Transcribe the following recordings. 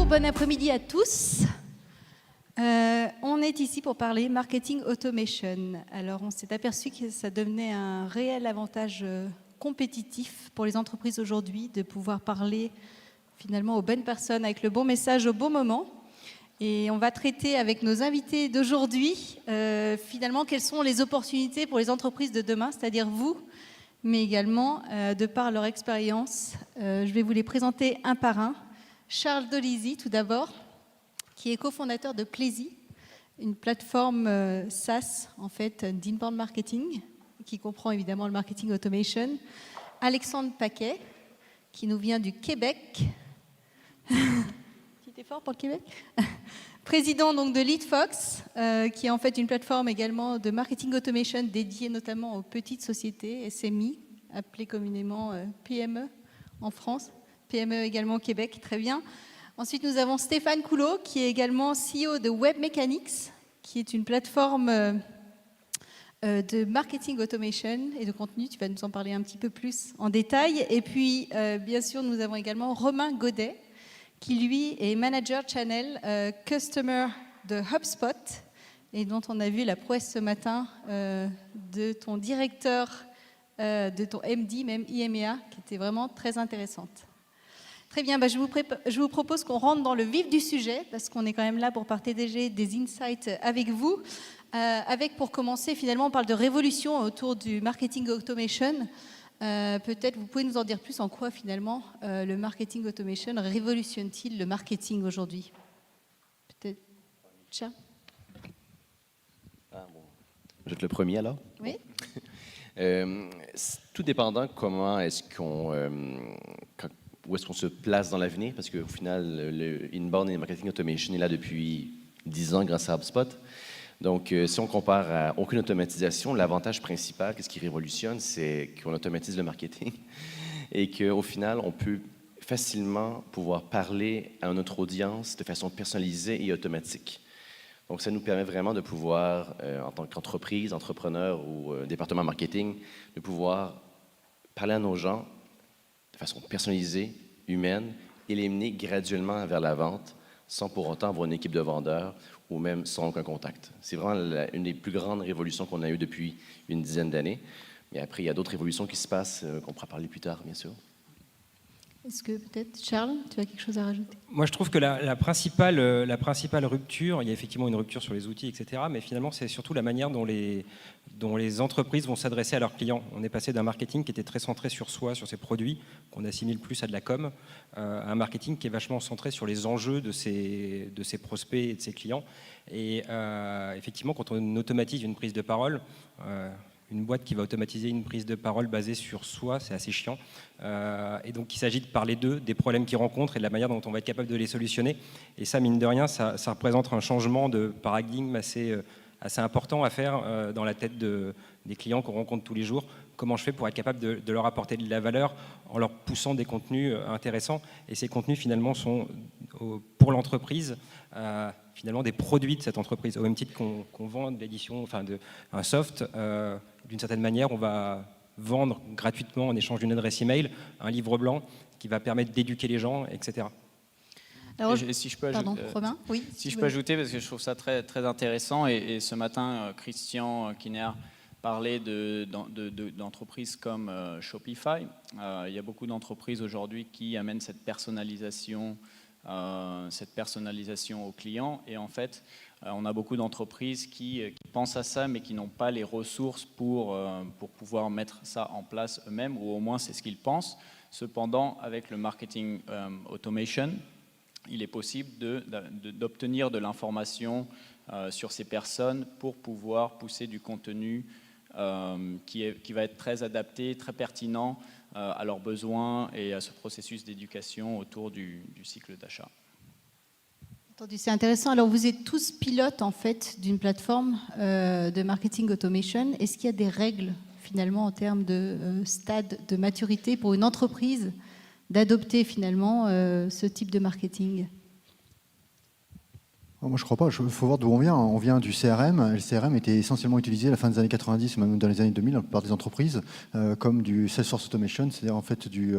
bon après-midi à tous. On est ici pour parler marketing automation. Alors, on s'est aperçu que ça devenait un réel avantage compétitif pour les entreprises aujourd'hui de pouvoir parler finalement aux bonnes personnes avec le bon message au bon moment. Et on va traiter avec nos invités d'aujourd'hui finalement quelles sont les opportunités pour les entreprises de demain, c'est-à-dire vous, mais également de par leur expérience. Je vais vous les présenter un par un. Charles Dolisi, tout d'abord, qui est cofondateur de Plaisy, une plateforme SaaS en fait d'inbound marketing, qui comprend évidemment le marketing automation. Alexandre Paquet, qui nous vient du Québec. Petit effort pour le Québec. Président donc de LeadFox, qui est en fait une plateforme également de marketing automation dédiée notamment aux petites sociétés, SMI, appelées communément PME en France, PME également au Québec, très bien. Ensuite, nous avons Stéphane Coulot, qui est également CEO de Webmechanics, qui est une plateforme de marketing automation et de contenu. Tu vas nous en parler un petit peu plus en détail. Et puis, bien sûr, nous avons également Romain Godet, qui lui est manager channel customer de HubSpot et dont on a vu la prouesse ce matin de ton directeur, de ton MD, même IMEA, qui était vraiment très intéressante. Très bien, je vous propose qu'on rentre dans le vif du sujet, parce qu'on est quand même là pour partager des insights avec vous. Avec, pour commencer, finalement, on parle de révolution autour du marketing automation. Peut-être vous pouvez nous en dire plus en quoi, finalement, le marketing automation révolutionne-t-il le marketing aujourd'hui? Peut-être, Charles? Bon. Je vais être le premier, alors? Oui. Tout dépendant comment est-ce qu'on... où est-ce qu'on se place dans l'avenir, parce qu'au final, le inbound et le marketing automation est là depuis 10 ans grâce à HubSpot. Donc, si on compare à aucune automatisation, l'avantage principal, qu'est-ce qui révolutionne, c'est qu'on automatise le marketing et qu'au final, on peut facilement pouvoir parler à notre audience de façon personnalisée et automatique. Donc, ça nous permet vraiment de pouvoir, en tant qu'entreprise, entrepreneur ou département marketing, de pouvoir parler à nos gens de façon personnalisée, humaine, et les mener graduellement vers la vente sans pour autant avoir une équipe de vendeurs ou même sans aucun contact. C'est vraiment une des plus grandes révolutions qu'on a eues depuis une dizaine d'années. Mais après, il y a d'autres révolutions qui se passent qu'on pourra parler plus tard, bien sûr. Est-ce que peut-être, Charles, tu as quelque chose à rajouter? Moi, je trouve que la principale rupture, il y a effectivement une rupture sur les outils, etc., mais finalement, c'est surtout la manière dont les entreprises vont s'adresser à leurs clients. On est passé d'un marketing qui était très centré sur soi, sur ses produits, qu'on assimile plus à de la com, à un marketing qui est vachement centré sur les enjeux de ses prospects et de ses clients. Et effectivement, quand on automatise une prise de parole, une boîte qui va automatiser une prise de parole basée sur soi, c'est assez chiant. Et donc, il s'agit de parler d'eux, des problèmes qu'ils rencontrent et de la manière dont on va être capable de les solutionner. Et ça, mine de rien, ça représente un changement de paradigme assez important à faire dans la tête des clients qu'on rencontre tous les jours. Comment je fais pour être capable de leur apporter de la valeur en leur poussant des contenus intéressants. Et ces contenus, finalement, sont, pour l'entreprise, finalement des produits de cette entreprise. Au même titre qu'on vend de l'édition, enfin un soft, d'une certaine manière, on va vendre gratuitement en échange d'une adresse email un livre blanc qui va permettre d'éduquer les gens, etc. Alors, si je peux pardon, Romain, oui. Si je peux ajouter, parce que je trouve ça très, très intéressant, et ce matin, Christian Kiner parlait d'entreprises comme Shopify. Il y a beaucoup d'entreprises aujourd'hui qui amènent cette personnalisation aux clients, et en fait, on a beaucoup d'entreprises qui pensent à ça, mais qui n'ont pas les ressources pour pouvoir mettre ça en place eux-mêmes, ou au moins c'est ce qu'ils pensent. Cependant, avec le marketing automation, il est possible d'obtenir de l'information sur ces personnes pour pouvoir pousser du contenu qui va être très adapté, très pertinent à leurs besoins et à ce processus d'éducation autour du cycle d'achat. C'est intéressant. Alors, vous êtes tous pilotes, en fait, d'une plateforme de marketing automation. Est-ce qu'il y a des règles, finalement, en termes de stade de maturité pour une entreprise d'adopter, finalement, ce type de marketing? Moi, je ne crois pas. Il faut voir d'où on vient. On vient du CRM. Le CRM était essentiellement utilisé à la fin des années 90, même dans les années 2000, par des entreprises, comme du Salesforce Automation, c'est-à-dire en fait du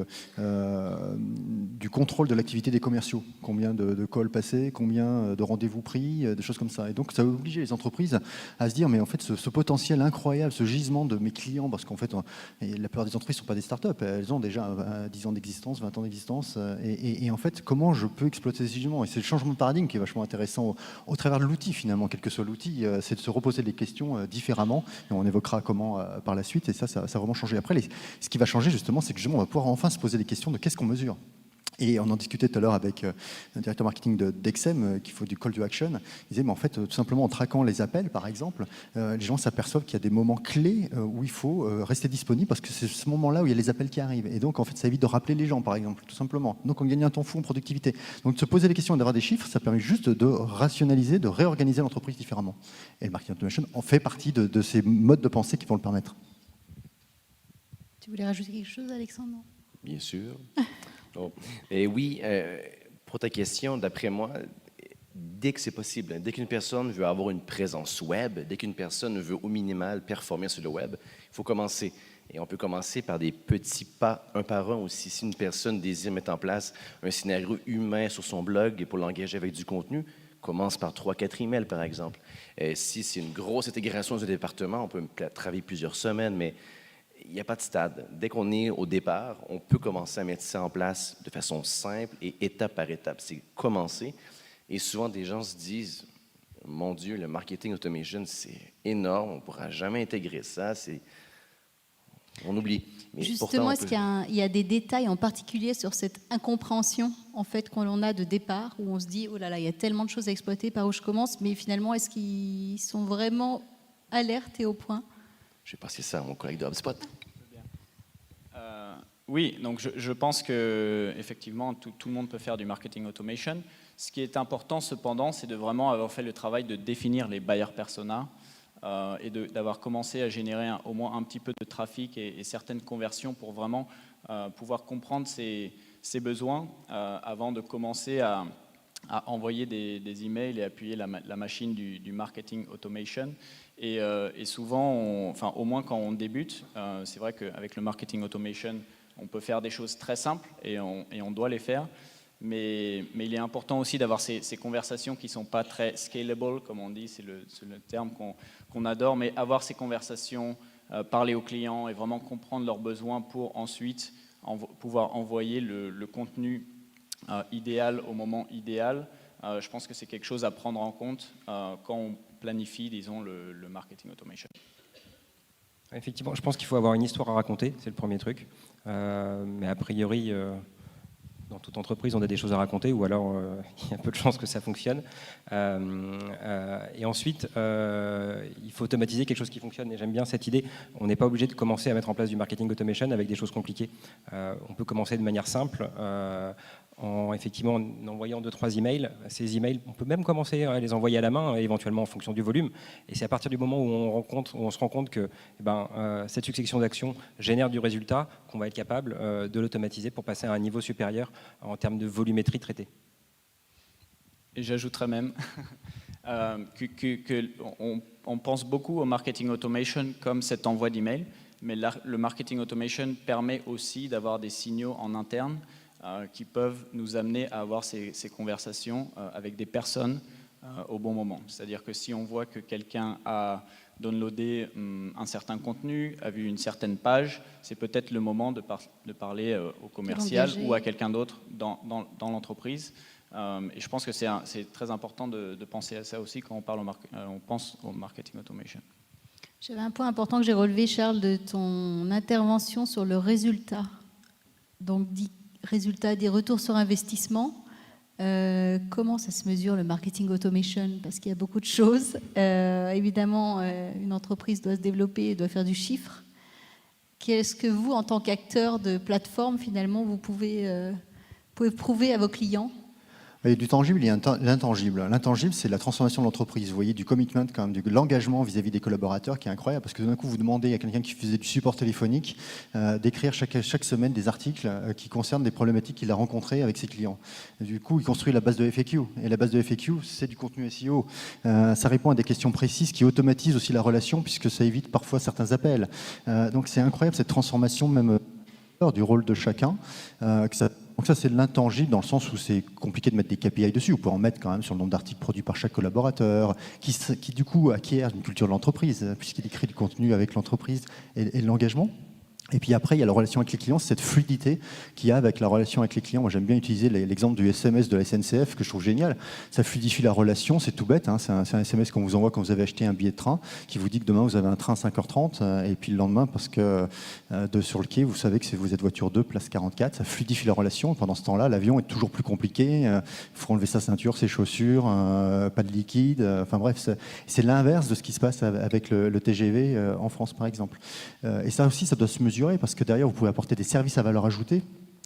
contrôle de l'activité des commerciaux. Combien de calls passés, combien de rendez-vous pris, des choses comme ça. Et donc, ça a obligé les entreprises à se dire, mais en fait, ce potentiel incroyable, ce gisement de mes clients, parce qu'en fait, la plupart des entreprises ne sont pas des startups. Elles ont déjà 10 ans d'existence, 20 ans d'existence. Et en fait, comment je peux exploiter ces gisements? Et c'est le changement de paradigme qui est vachement intéressant au travers de l'outil, finalement, quel que soit l'outil, c'est de se reposer des questions différemment, et on évoquera comment par la suite, et ça a vraiment changé. Après, ce qui va changer, justement, c'est que justement, on va pouvoir enfin se poser des questions de qu'est-ce qu'on mesure. Et on en discutait tout à l'heure avec un directeur marketing d'Exem, qu'il faut du call to action. Il disait, mais en fait, tout simplement en traquant les appels, par exemple, les gens s'aperçoivent qu'il y a des moments clés où il faut rester disponible parce que c'est ce moment-là où il y a les appels qui arrivent. Et donc, en fait, ça évite de rappeler les gens, par exemple, tout simplement. Donc, on gagne un temps fou en productivité. Donc, de se poser les questions et d'avoir des chiffres, ça permet juste de rationaliser, de réorganiser l'entreprise différemment. Et le marketing automation en fait partie de ces modes de pensée qui vont le permettre. Tu voulais rajouter quelque chose, Alexandre? Bien sûr. Oh. Et oui, pour ta question, d'après moi, dès que c'est possible, dès qu'une personne veut avoir une présence web, dès qu'une personne veut au minimal performer sur le web, il faut commencer. Et on peut commencer par des petits pas, un par un aussi. Si une personne désire mettre en place un scénario humain sur son blog et pour l'engager avec du contenu, commence par 3-4 emails, par exemple. Si c'est une grosse intégration du département, on peut travailler plusieurs semaines, mais il n'y a pas de stade. Dès qu'on est au départ, on peut commencer à mettre ça en place de façon simple et étape par étape. C'est commencer. Et souvent, des gens se disent, mon Dieu, le marketing automation, c'est énorme, on ne pourra jamais intégrer ça. On oublie. Mais justement, est-ce qu'il y a des détails en particulier sur cette incompréhension en fait, qu'on a de départ, où on se dit, oh là là, il y a tellement de choses à exploiter, par où je commence, mais finalement, est-ce qu'ils sont vraiment alertes et au point? Je vais passer ça à mon collègue de HubSpot. Oui, donc je pense que effectivement tout le monde peut faire du marketing automation. Ce qui est important cependant, c'est de vraiment avoir fait le travail de définir les buyer personas et d'avoir commencé à générer au moins un petit peu de trafic et certaines conversions pour vraiment pouvoir comprendre ses besoins avant de commencer à envoyer des emails et appuyer la machine du marketing automation. Et souvent, enfin, au moins quand on débute, c'est vrai qu'avec le marketing automation, on peut faire des choses très simples et on doit les faire. Mais il est important aussi d'avoir ces conversations qui ne sont pas très scalable, comme on dit, c'est le terme qu'on adore, mais avoir ces conversations, parler aux clients et vraiment comprendre leurs besoins pour ensuite pouvoir envoyer le contenu idéal au moment idéal. Je pense que c'est quelque chose à prendre en compte quand on planifie, disons, le marketing automation. Effectivement, je pense qu'il faut avoir une histoire à raconter, c'est le premier truc. Mais a priori, dans toute entreprise, on a des choses à raconter, ou alors il y a peu de chances que ça fonctionne. Et ensuite, il faut automatiser quelque chose qui fonctionne. Et j'aime bien cette idée. On n'est pas obligé de commencer à mettre en place du marketing automation avec des choses compliquées. On peut commencer de manière simple, effectivement, en envoyant 2-3 emails. Ces emails, on peut même commencer à les envoyer à la main, éventuellement en fonction du volume. Et c'est à partir du moment où on se rend compte que cette succession d'actions génère du résultat qu'on va être capable de l'automatiser pour passer à un niveau supérieur en termes de volumétrie traitée. Et j'ajouterais même qu'on pense beaucoup au marketing automation comme cet envoi d'email, mais le marketing automation permet aussi d'avoir des signaux en interne qui peuvent nous amener à avoir ces conversations avec des personnes au bon moment. C'est-à-dire que si on voit que quelqu'un a downloadé un certain contenu, a vu une certaine page, c'est peut-être le moment de parler au commercial ou à quelqu'un d'autre dans l'entreprise. Et je pense que c'est très important de penser à ça aussi quand on pense au marketing automation. J'avais un point important que j'ai relevé, Charles, de ton intervention sur le résultat. Donc, résultat des retours sur investissement. Comment ça se mesure le marketing automation? Parce qu'il y a beaucoup de choses. Évidemment, une entreprise doit se développer, doit faire du chiffre. Qu'est-ce que vous, en tant qu'acteur de plateforme, finalement, vous pouvez prouver à vos clients? Il y a du tangible, il y a l'intangible. L'intangible, c'est la transformation de l'entreprise. Vous voyez, du commitment, quand même, de l'engagement vis-à-vis des collaborateurs qui est incroyable, parce que d'un coup, vous demandez à quelqu'un qui faisait du support téléphonique d'écrire chaque semaine des articles qui concernent des problématiques qu'il a rencontrées avec ses clients. Et du coup, il construit la base de FAQ. Et la base de FAQ, c'est du contenu SEO. Ça répond à des questions précises qui automatisent aussi la relation, puisque ça évite parfois certains appels. Donc c'est incroyable, cette transformation même du rôle de chacun. Donc ça, c'est de l'intangible dans le sens où c'est compliqué de mettre des KPI dessus. Vous pouvez en mettre quand même sur le nombre d'articles produits par chaque collaborateur, qui du coup acquiert une culture de l'entreprise, puisqu'il écrit du contenu avec l'entreprise et l'engagement. Et puis après, il y a la relation avec les clients, cette fluidité qu'il y a avec la relation avec les clients. Moi, j'aime bien utiliser l'exemple du SMS de la SNCF, que je trouve génial. Ça fluidifie la relation, c'est tout bête. Hein. C'est un SMS qu'on vous envoie quand vous avez acheté un billet de train, qui vous dit que demain, vous avez un train à 5h30, et puis le lendemain, parce que sur le quai, vous savez que vous êtes voiture 2, place 44. Ça fluidifie la relation. Pendant ce temps-là, l'avion est toujours plus compliqué. Il faut enlever sa ceinture, ses chaussures, pas de liquide. Enfin bref, c'est l'inverse de ce qui se passe avec le TGV en France, par exemple. Et ça aussi, ça doit se mesurer, parce que derrière, vous pouvez apporter des services à valeur ajoutée.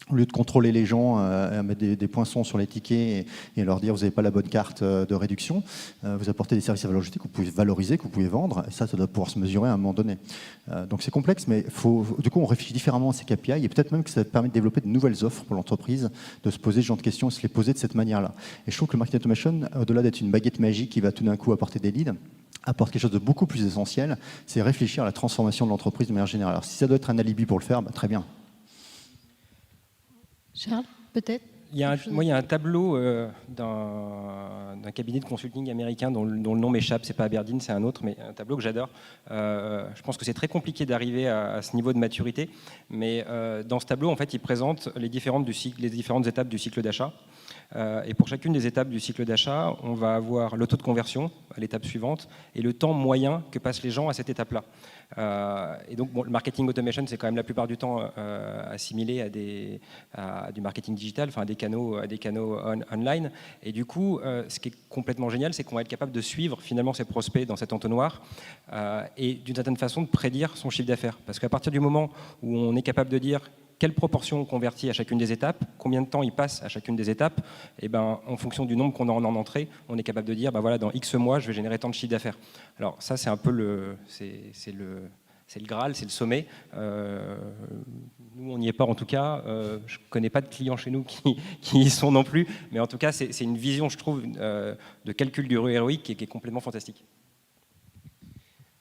Au lieu de contrôler les gens, mettre des poinçons sur les tickets et leur dire vous n'avez pas la bonne carte de réduction, vous apportez des services à valeur ajoutée que vous pouvez valoriser, que vous pouvez vendre, et ça doit pouvoir se mesurer à un moment donné. Donc c'est complexe, mais du coup on réfléchit différemment à ces KPI, et peut-être même que ça permet de développer de nouvelles offres pour l'entreprise, de se poser ce genre de questions et se les poser de cette manière-là. Et je trouve que le marketing automation, au-delà d'être une baguette magique qui va tout d'un coup apporter des leads, apporte quelque chose de beaucoup plus essentiel, c'est réfléchir à la transformation de l'entreprise de manière générale. Alors si ça doit être un alibi pour le faire, très bien. Charles, peut-être? Il y a un tableau d'un cabinet de consulting américain dont le nom m'échappe, c'est pas Aberdeen, c'est un autre, mais un tableau que j'adore. Je pense que c'est très compliqué d'arriver à ce niveau de maturité, mais dans ce tableau, en fait, il présente les différentes étapes du cycle d'achat. Et pour chacune des étapes du cycle d'achat, on va avoir le taux de conversion à l'étape suivante et le temps moyen que passent les gens à cette étape-là. Et donc, le marketing automation, c'est quand même la plupart du temps assimilé à du marketing digital, enfin à des canaux online. Et du coup, ce qui est complètement génial, c'est qu'on va être capable de suivre finalement ses prospects dans cet entonnoir et d'une certaine façon de prédire son chiffre d'affaires. Parce qu'à partir du moment où on est capable de dire quelle proportion on convertit à chacune des étapes, combien de temps il passe à chacune des étapes, et en fonction du nombre qu'on a en entrée, on est capable de dire, voilà, dans X mois, je vais générer tant de chiffre d'affaires. Alors ça, c'est un peu le Graal, c'est le sommet. Nous, on n'y est pas en tout cas. Je ne connais pas de clients chez nous qui y sont non plus, mais en tout cas, c'est une vision, je trouve, de calcul du ROI qui est complètement fantastique.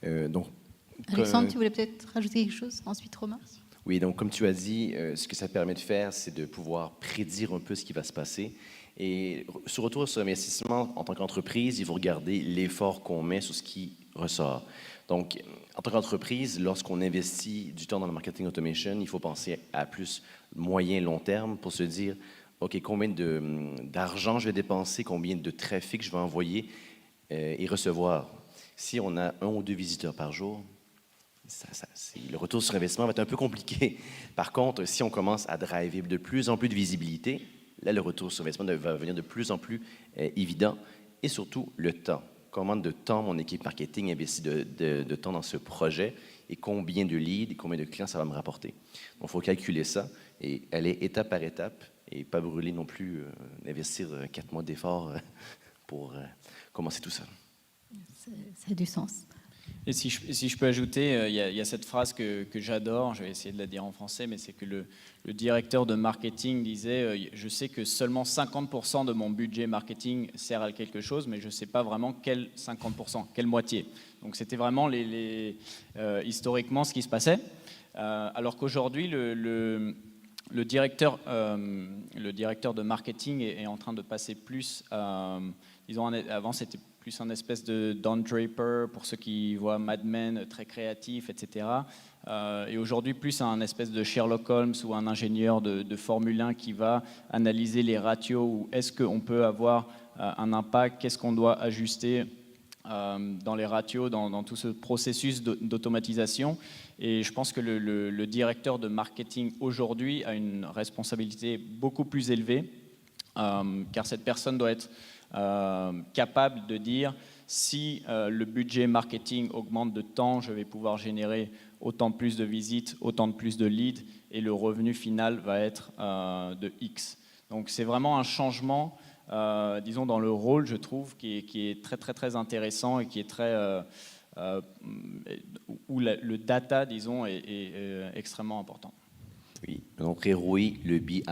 Alexandre, tu voulais peut-être rajouter quelque chose? Ensuite, Romain. Oui, donc comme tu as dit, ce que ça permet de faire, c'est de pouvoir prédire un peu ce qui va se passer. Et sur retour sur investissement, en tant qu'entreprise, il faut regarder l'effort qu'on met sur ce qui ressort. Donc, en tant qu'entreprise, lorsqu'on investit du temps dans le marketing automation, il faut penser à plus moyen et long terme pour se dire, OK, combien d'argent je vais dépenser, combien de trafic je vais envoyer et recevoir. Si on a 1 ou 2 visiteurs par jour, le retour sur investissement va être un peu compliqué. Par contre, si on commence à driver de plus en plus de visibilité, là, le retour sur investissement va devenir de plus en plus évident. Et surtout, le temps. Combien de temps mon équipe marketing investit de temps dans ce projet et combien de leads et combien de clients ça va me rapporter. Donc, il faut calculer ça et aller étape par étape et pas brûler non plus, investir 4 mois d'efforts pour commencer tout ça. Ça a du sens. Et si je peux ajouter, il y a cette phrase que j'adore, je vais essayer de la dire en français, mais c'est que le directeur de marketing disait « Je sais que seulement 50% de mon budget marketing sert à quelque chose, mais je ne sais pas vraiment quel 50%, quelle moitié. » Donc c'était vraiment historiquement ce qui se passait. Alors qu'aujourd'hui, le directeur de marketing est en train de passer plus, disons, avant c'était plus un espèce de Don Draper, pour ceux qui voient Mad Men, très créatif, etc. Et aujourd'hui, plus un espèce de Sherlock Holmes ou un ingénieur de Formule 1 qui va analyser les ratios, ou est-ce qu'on peut avoir un impact, qu'est-ce qu'on doit ajuster dans les ratios, dans tout ce processus d'automatisation. Et je pense que le directeur de marketing aujourd'hui a une responsabilité beaucoup plus élevée, car cette personne doit être capable de dire si le budget marketing augmente de temps, je vais pouvoir générer autant de plus de visites, autant de plus de leads et le revenu final va être de X. Donc c'est vraiment un changement disons, dans le rôle, je trouve, qui est très, très, très intéressant et qui est très... où le data, disons, est extrêmement important. Oui, donc ROI, le BI,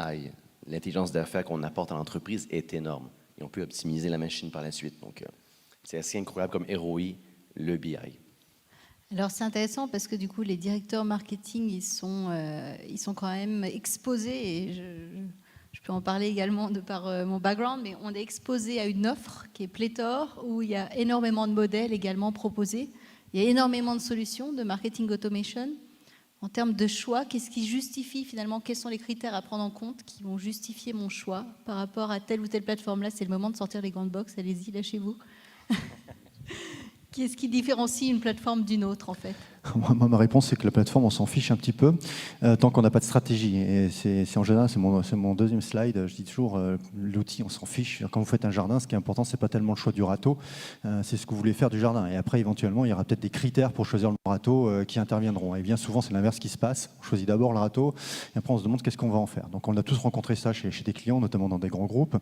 l'intelligence d'affaires qu'on apporte à l'entreprise est énorme. Et on peut optimiser la machine par la suite. Donc, c'est assez incroyable comme ROI, le BI. Alors c'est intéressant parce que du coup les directeurs marketing ils sont quand même exposés et je peux en parler également de par mon background, mais on est exposé à une offre qui est pléthore où il y a énormément de modèles également proposés, il y a énormément de solutions de marketing automation. En termes de choix, qu'est-ce qui justifie finalement, quels sont les critères à prendre en compte qui vont justifier mon choix par rapport à telle ou telle plateforme? Là c'est le moment de sortir les grandes box, allez-y, lâchez-vous. Qu'est-ce qui différencie une plateforme d'une autre, en fait? Moi, ma réponse, c'est que la plateforme, on s'en fiche un petit peu, tant qu'on n'a pas de stratégie. Et c'est en général, c'est mon deuxième slide. Je dis toujours, l'outil, on s'en fiche. Quand vous faites un jardin, ce qui est important, c'est pas tellement le choix du râteau, c'est ce que vous voulez faire du jardin. Et après, éventuellement, il y aura peut-être des critères pour choisir le râteau qui interviendront. Et bien souvent, c'est l'inverse qui se passe. On choisit d'abord le râteau, et après, on se demande qu'est-ce qu'on va en faire. Donc, on a tous rencontré ça chez des clients, notamment dans des grands groupes.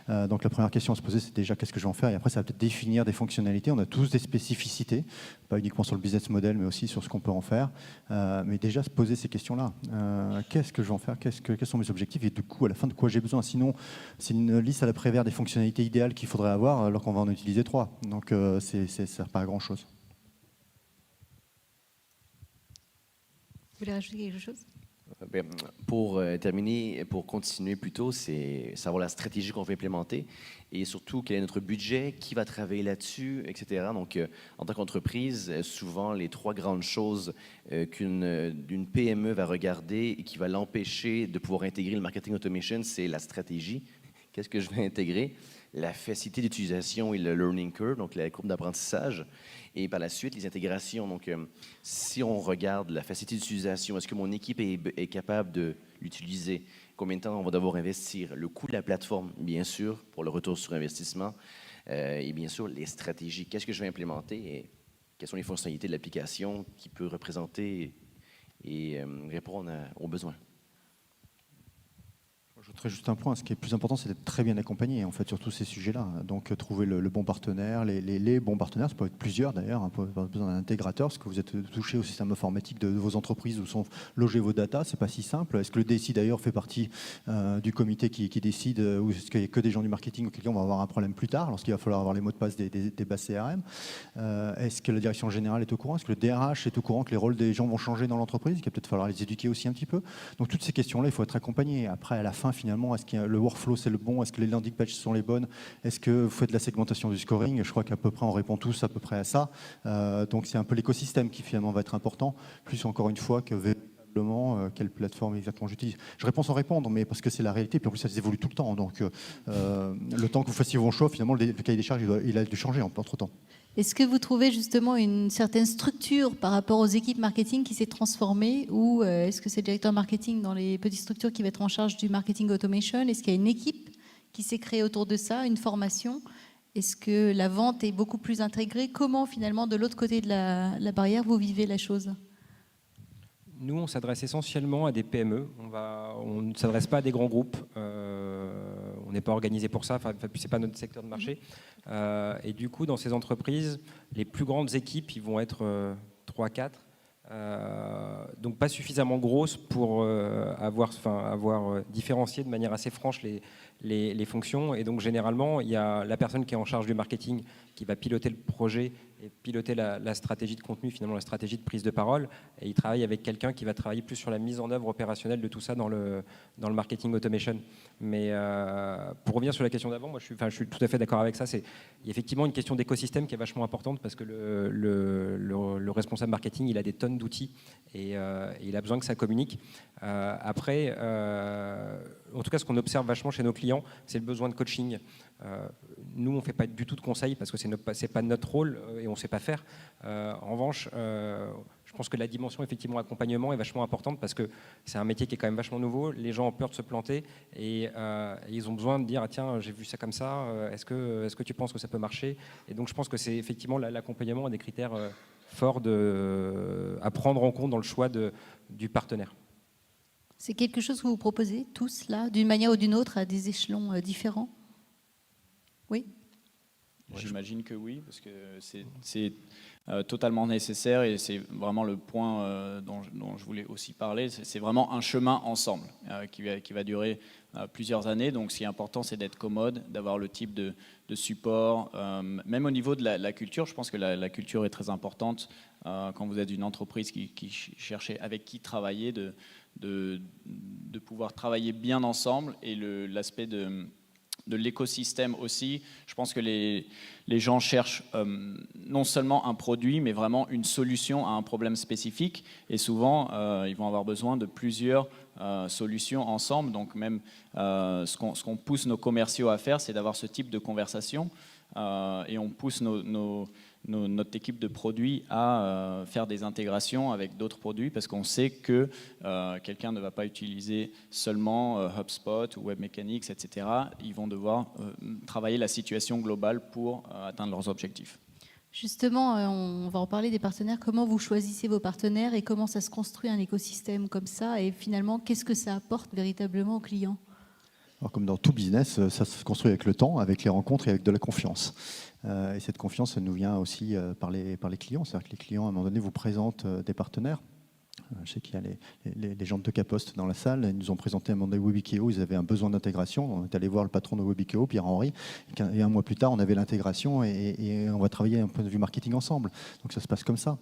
Donc, la première question à se poser, c'est déjà qu'est-ce que je vais en faire. Et après, ça va peut-être définir des fonctionnalités. On a tous des spécificités, pas uniquement sur le business model, mais aussi sur ce qu'on peut en faire. Mais déjà, se poser ces questions-là. Qu'est-ce que je vais en faire? Quels sont mes objectifs? Et du coup, à la fin, de quoi j'ai besoin? Sinon, c'est une liste à la Prévert des fonctionnalités idéales qu'il faudrait avoir, alors qu'on va en utiliser 3. Donc, ça ne sert pas à grand-chose. Vous voulez rajouter quelque chose? Pour terminer, pour continuer plutôt, c'est savoir la stratégie qu'on veut implémenter et surtout quel est notre budget, qui va travailler là-dessus, etc. Donc, en tant qu'entreprise, souvent, les 3 grandes choses d'une PME va regarder et qui va l'empêcher de pouvoir intégrer le marketing automation, c'est la stratégie. Qu'est-ce que je vais intégrer? La facilité d'utilisation et le learning curve, donc la courbe d'apprentissage. Et par la suite, les intégrations. Donc, si on regarde la facilité d'utilisation, est-ce que mon équipe est capable de l'utiliser? Combien de temps on va devoir investir? Le coût de la plateforme, bien sûr, pour le retour sur investissement. Et bien sûr, les stratégies. Qu'est-ce que je vais implémenter? Et quelles sont les fonctionnalités de l'application qui peut représenter et répondre aux besoins? J'ajouterais juste un point, ce qui est plus important, c'est d'être très bien accompagné en fait, sur tous ces sujets-là. Donc trouver le bon partenaire, les bons partenaires, ça peut être plusieurs d'ailleurs, hein, pas besoin d'un intégrateur, parce que vous êtes touché au système informatique de vos entreprises où sont logés vos datas, c'est pas si simple. Est-ce que le DSI d'ailleurs fait partie du comité qui décide, ou est-ce qu'il n'y a que des gens du marketing auquel on va avoir un problème plus tard, lorsqu'il va falloir avoir les mots de passe des bases CRM? Est-ce que la direction générale est au courant? Est-ce que le DRH est au courant que les rôles des gens vont changer dans l'entreprise? Il va peut-être falloir les éduquer aussi un petit peu. Donc toutes ces questions-là, il faut être accompagné. Après, à la fin, finalement, est-ce que le workflow c'est le bon? Est-ce que les landing pages sont les bonnes? Est-ce que vous faites de la segmentation du scoring? Je crois qu'à peu près on répond tous à peu près à ça. Donc c'est un peu l'écosystème qui finalement va être important, plus encore une fois que véritablement quelle plateforme exactement j'utilise. Je réponds sans répondre, mais parce que c'est la réalité, puis en plus ça évolue tout le temps. Donc le temps que vous fassiez vos choix, finalement le cahier des charges il a dû changer entre-temps. Est-ce que vous trouvez justement une certaine structure par rapport aux équipes marketing qui s'est transformée, ou est-ce que c'est le directeur marketing dans les petites structures qui va être en charge du marketing automation? Est-ce qu'il y a une équipe qui s'est créée autour de ça, une formation? Est-ce que la vente est beaucoup plus intégrée? Comment finalement de l'autre côté de la barrière vous vivez la chose? Nous, on s'adresse essentiellement à des PME. On ne s'adresse pas à des grands groupes. On n'est pas organisé pour ça. Enfin, ce n'est pas notre secteur de marché. Et du coup, dans ces entreprises, les plus grandes équipes, ils vont être 3-4. Donc pas suffisamment grosses pour avoir différencié de manière assez franche les fonctions. Et donc généralement, il y a la personne qui est en charge du marketing qui va piloter le projet et piloter la stratégie de contenu, finalement la stratégie de prise de parole. Et il travaille avec quelqu'un qui va travailler plus sur la mise en œuvre opérationnelle de tout ça dans le marketing automation. Mais pour revenir sur la question d'avant, moi je suis tout à fait d'accord avec ça. Il y a effectivement une question d'écosystème qui est vachement importante parce que le responsable marketing, il a des tonnes d'outils et il a besoin que ça communique. Après, en tout cas, ce qu'on observe vachement chez nos clients, c'est le besoin de coaching. Nous, on ne fait pas du tout de conseils parce que ce n'est pas notre rôle et on ne sait pas faire. En revanche, je pense que la dimension effectivement accompagnement est vachement importante parce que c'est un métier qui est quand même vachement nouveau. Les gens ont peur de se planter et ils ont besoin de dire ah, tiens, j'ai vu ça comme ça, est-ce que tu penses que ça peut marcher? Et donc je pense que c'est effectivement l'accompagnement a des critères forts à prendre en compte dans le choix du partenaire. C'est quelque chose que vous proposez tous là, d'une manière ou d'une autre, à des échelons différents? Oui. J'imagine que oui, parce que c'est totalement nécessaire et c'est vraiment le point dont je voulais aussi parler. C'est vraiment un chemin ensemble qui va durer plusieurs années. Donc ce qui est important, c'est d'être commode, d'avoir le type de support. Même au niveau de la culture, je pense que la culture est très importante quand vous êtes une entreprise qui cherchez avec qui travailler, de pouvoir travailler bien ensemble. Et l'aspect de l'écosystème aussi. Je pense que les gens cherchent non seulement un produit, mais vraiment une solution à un problème spécifique. Et souvent, ils vont avoir besoin de plusieurs solutions ensemble. Donc même ce qu'on pousse nos commerciaux à faire, c'est d'avoir ce type de conversation. Et on pousse notre équipe de produits à faire des intégrations avec d'autres produits parce qu'on sait que quelqu'un ne va pas utiliser seulement HubSpot ou WebMechanics, etc. Ils vont devoir travailler la situation globale pour atteindre leurs objectifs. Justement, on va en parler des partenaires. Comment vous choisissez vos partenaires et comment ça se construit un écosystème comme ça? Et finalement, qu'est-ce que ça apporte véritablement aux clients? Alors, comme dans tout business, ça se construit avec le temps, avec les rencontres et avec de la confiance. Et cette confiance, elle nous vient aussi par les clients. C'est-à-dire que les clients, à un moment donné, vous présentent des partenaires. Je sais qu'il y a les gens de Tocapost dans la salle. Ils nous ont présenté un moment donné Webikeo. Ils avaient un besoin d'intégration. On est allé voir le patron de Webikeo, Pierre-Henri. Et un mois plus tard, on avait l'intégration et on va travailler un point de vue marketing ensemble. Donc ça se passe comme ça.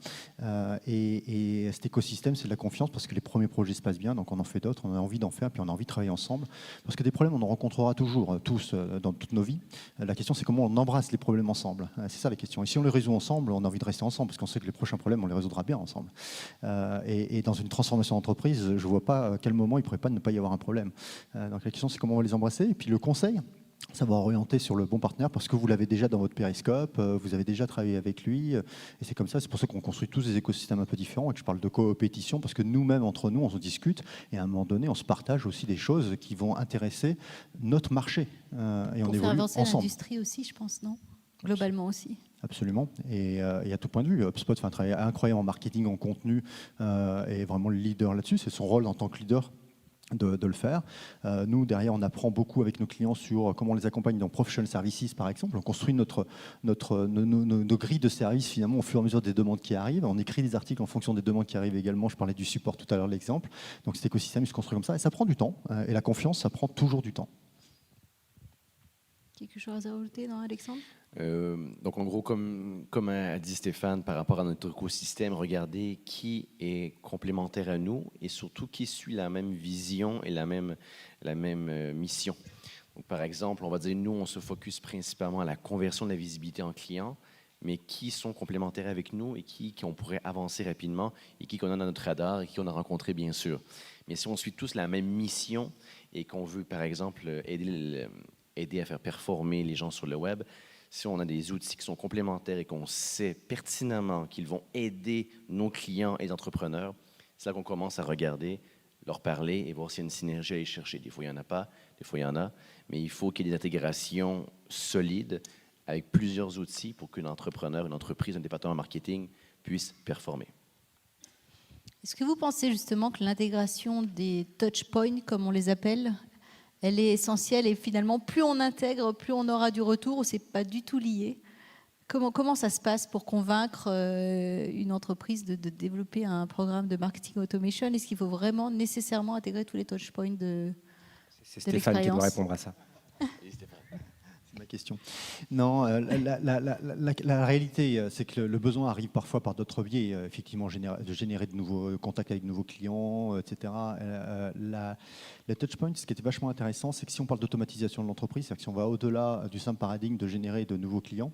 Et cet écosystème, c'est de la confiance parce que les premiers projets se passent bien. Donc on en fait d'autres. On a envie d'en faire. Puis on a envie de travailler ensemble. Parce que des problèmes, on en rencontrera toujours, tous, dans toutes nos vies. La question, c'est comment on embrasse les problèmes ensemble. C'est ça la question. Et si on les résout ensemble, on a envie de rester ensemble parce qu'on sait que les prochains problèmes, on les résoudra bien ensemble. Et dans une transformation d'entreprise, je ne vois pas à quel moment il ne pourrait pas ne pas y avoir un problème. Donc la question, c'est comment on va les embrasser. Et puis le conseil, ça va orienter sur le bon partenaire parce que vous l'avez déjà dans votre périscope, vous avez déjà travaillé avec lui. Et c'est comme ça, c'est pour ça qu'on construit tous des écosystèmes un peu différents et que je parle de coopétition parce que nous-mêmes, entre nous, on se discute et à un moment donné, on se partage aussi des choses qui vont intéresser notre marché. Et on Pour évolue faire avancer ensemble. l'industrie aussi, je pense, non? Globalement aussi. Absolument. Et à tout point de vue, HubSpot fait un travail incroyable en marketing, en contenu, et vraiment le leader là-dessus. C'est son rôle en tant que leader de le faire. Nous, derrière, on apprend beaucoup avec nos clients sur comment on les accompagne dans Professional Services, par exemple. On construit nos grilles de services, finalement, au fur et à mesure des demandes qui arrivent. On écrit des articles en fonction des demandes qui arrivent également. Je parlais du support tout à l'heure, l'exemple. Donc cet écosystème, il se construit comme ça. Et ça prend du temps. Et la confiance, ça prend toujours du temps. Quelque chose à rajouter, non, Alexandre? Donc en gros, comme a dit Stéphane, par rapport à notre écosystème, regardez qui est complémentaire à nous et surtout qui suit la même vision et la même mission. Donc, par exemple, on va dire, nous, on se focus principalement à la conversion de la visibilité en client, mais qui sont complémentaires avec nous et qui on pourrait avancer rapidement et qui qu'on a dans notre radar et qui on a rencontré, bien sûr. Mais si on suit tous la même mission et qu'on veut, par exemple, aider à faire performer les gens sur le web, si on a des outils qui sont complémentaires et qu'on sait pertinemment qu'ils vont aider nos clients et entrepreneurs, c'est là qu'on commence à regarder, leur parler et voir s'il y a une synergie à aller chercher. Des fois, il n'y en a pas, des fois, il y en a, mais il faut qu'il y ait des intégrations solides avec plusieurs outils pour qu'un entrepreneur, une entreprise, un département marketing puisse performer. Est-ce que vous pensez justement que l'intégration des touch points, comme on les appelle, elle est essentielle et finalement, plus on intègre, plus on aura du retour ou c'est pas du tout lié? Comment ça se passe pour convaincre une entreprise de développer un programme de marketing automation? Est-ce qu'il faut vraiment nécessairement intégrer tous les touch points de C'est Stéphane qui doit répondre à ça. C'est ma question. Non, la réalité, c'est que le besoin arrive parfois par d'autres biais, effectivement, de générer de nouveaux contacts avec de nouveaux clients, etc. Les touchpoints, ce qui était vachement intéressant, c'est que si on parle d'automatisation de l'entreprise, c'est-à-dire que si on va au-delà du simple paradigme de générer de nouveaux clients,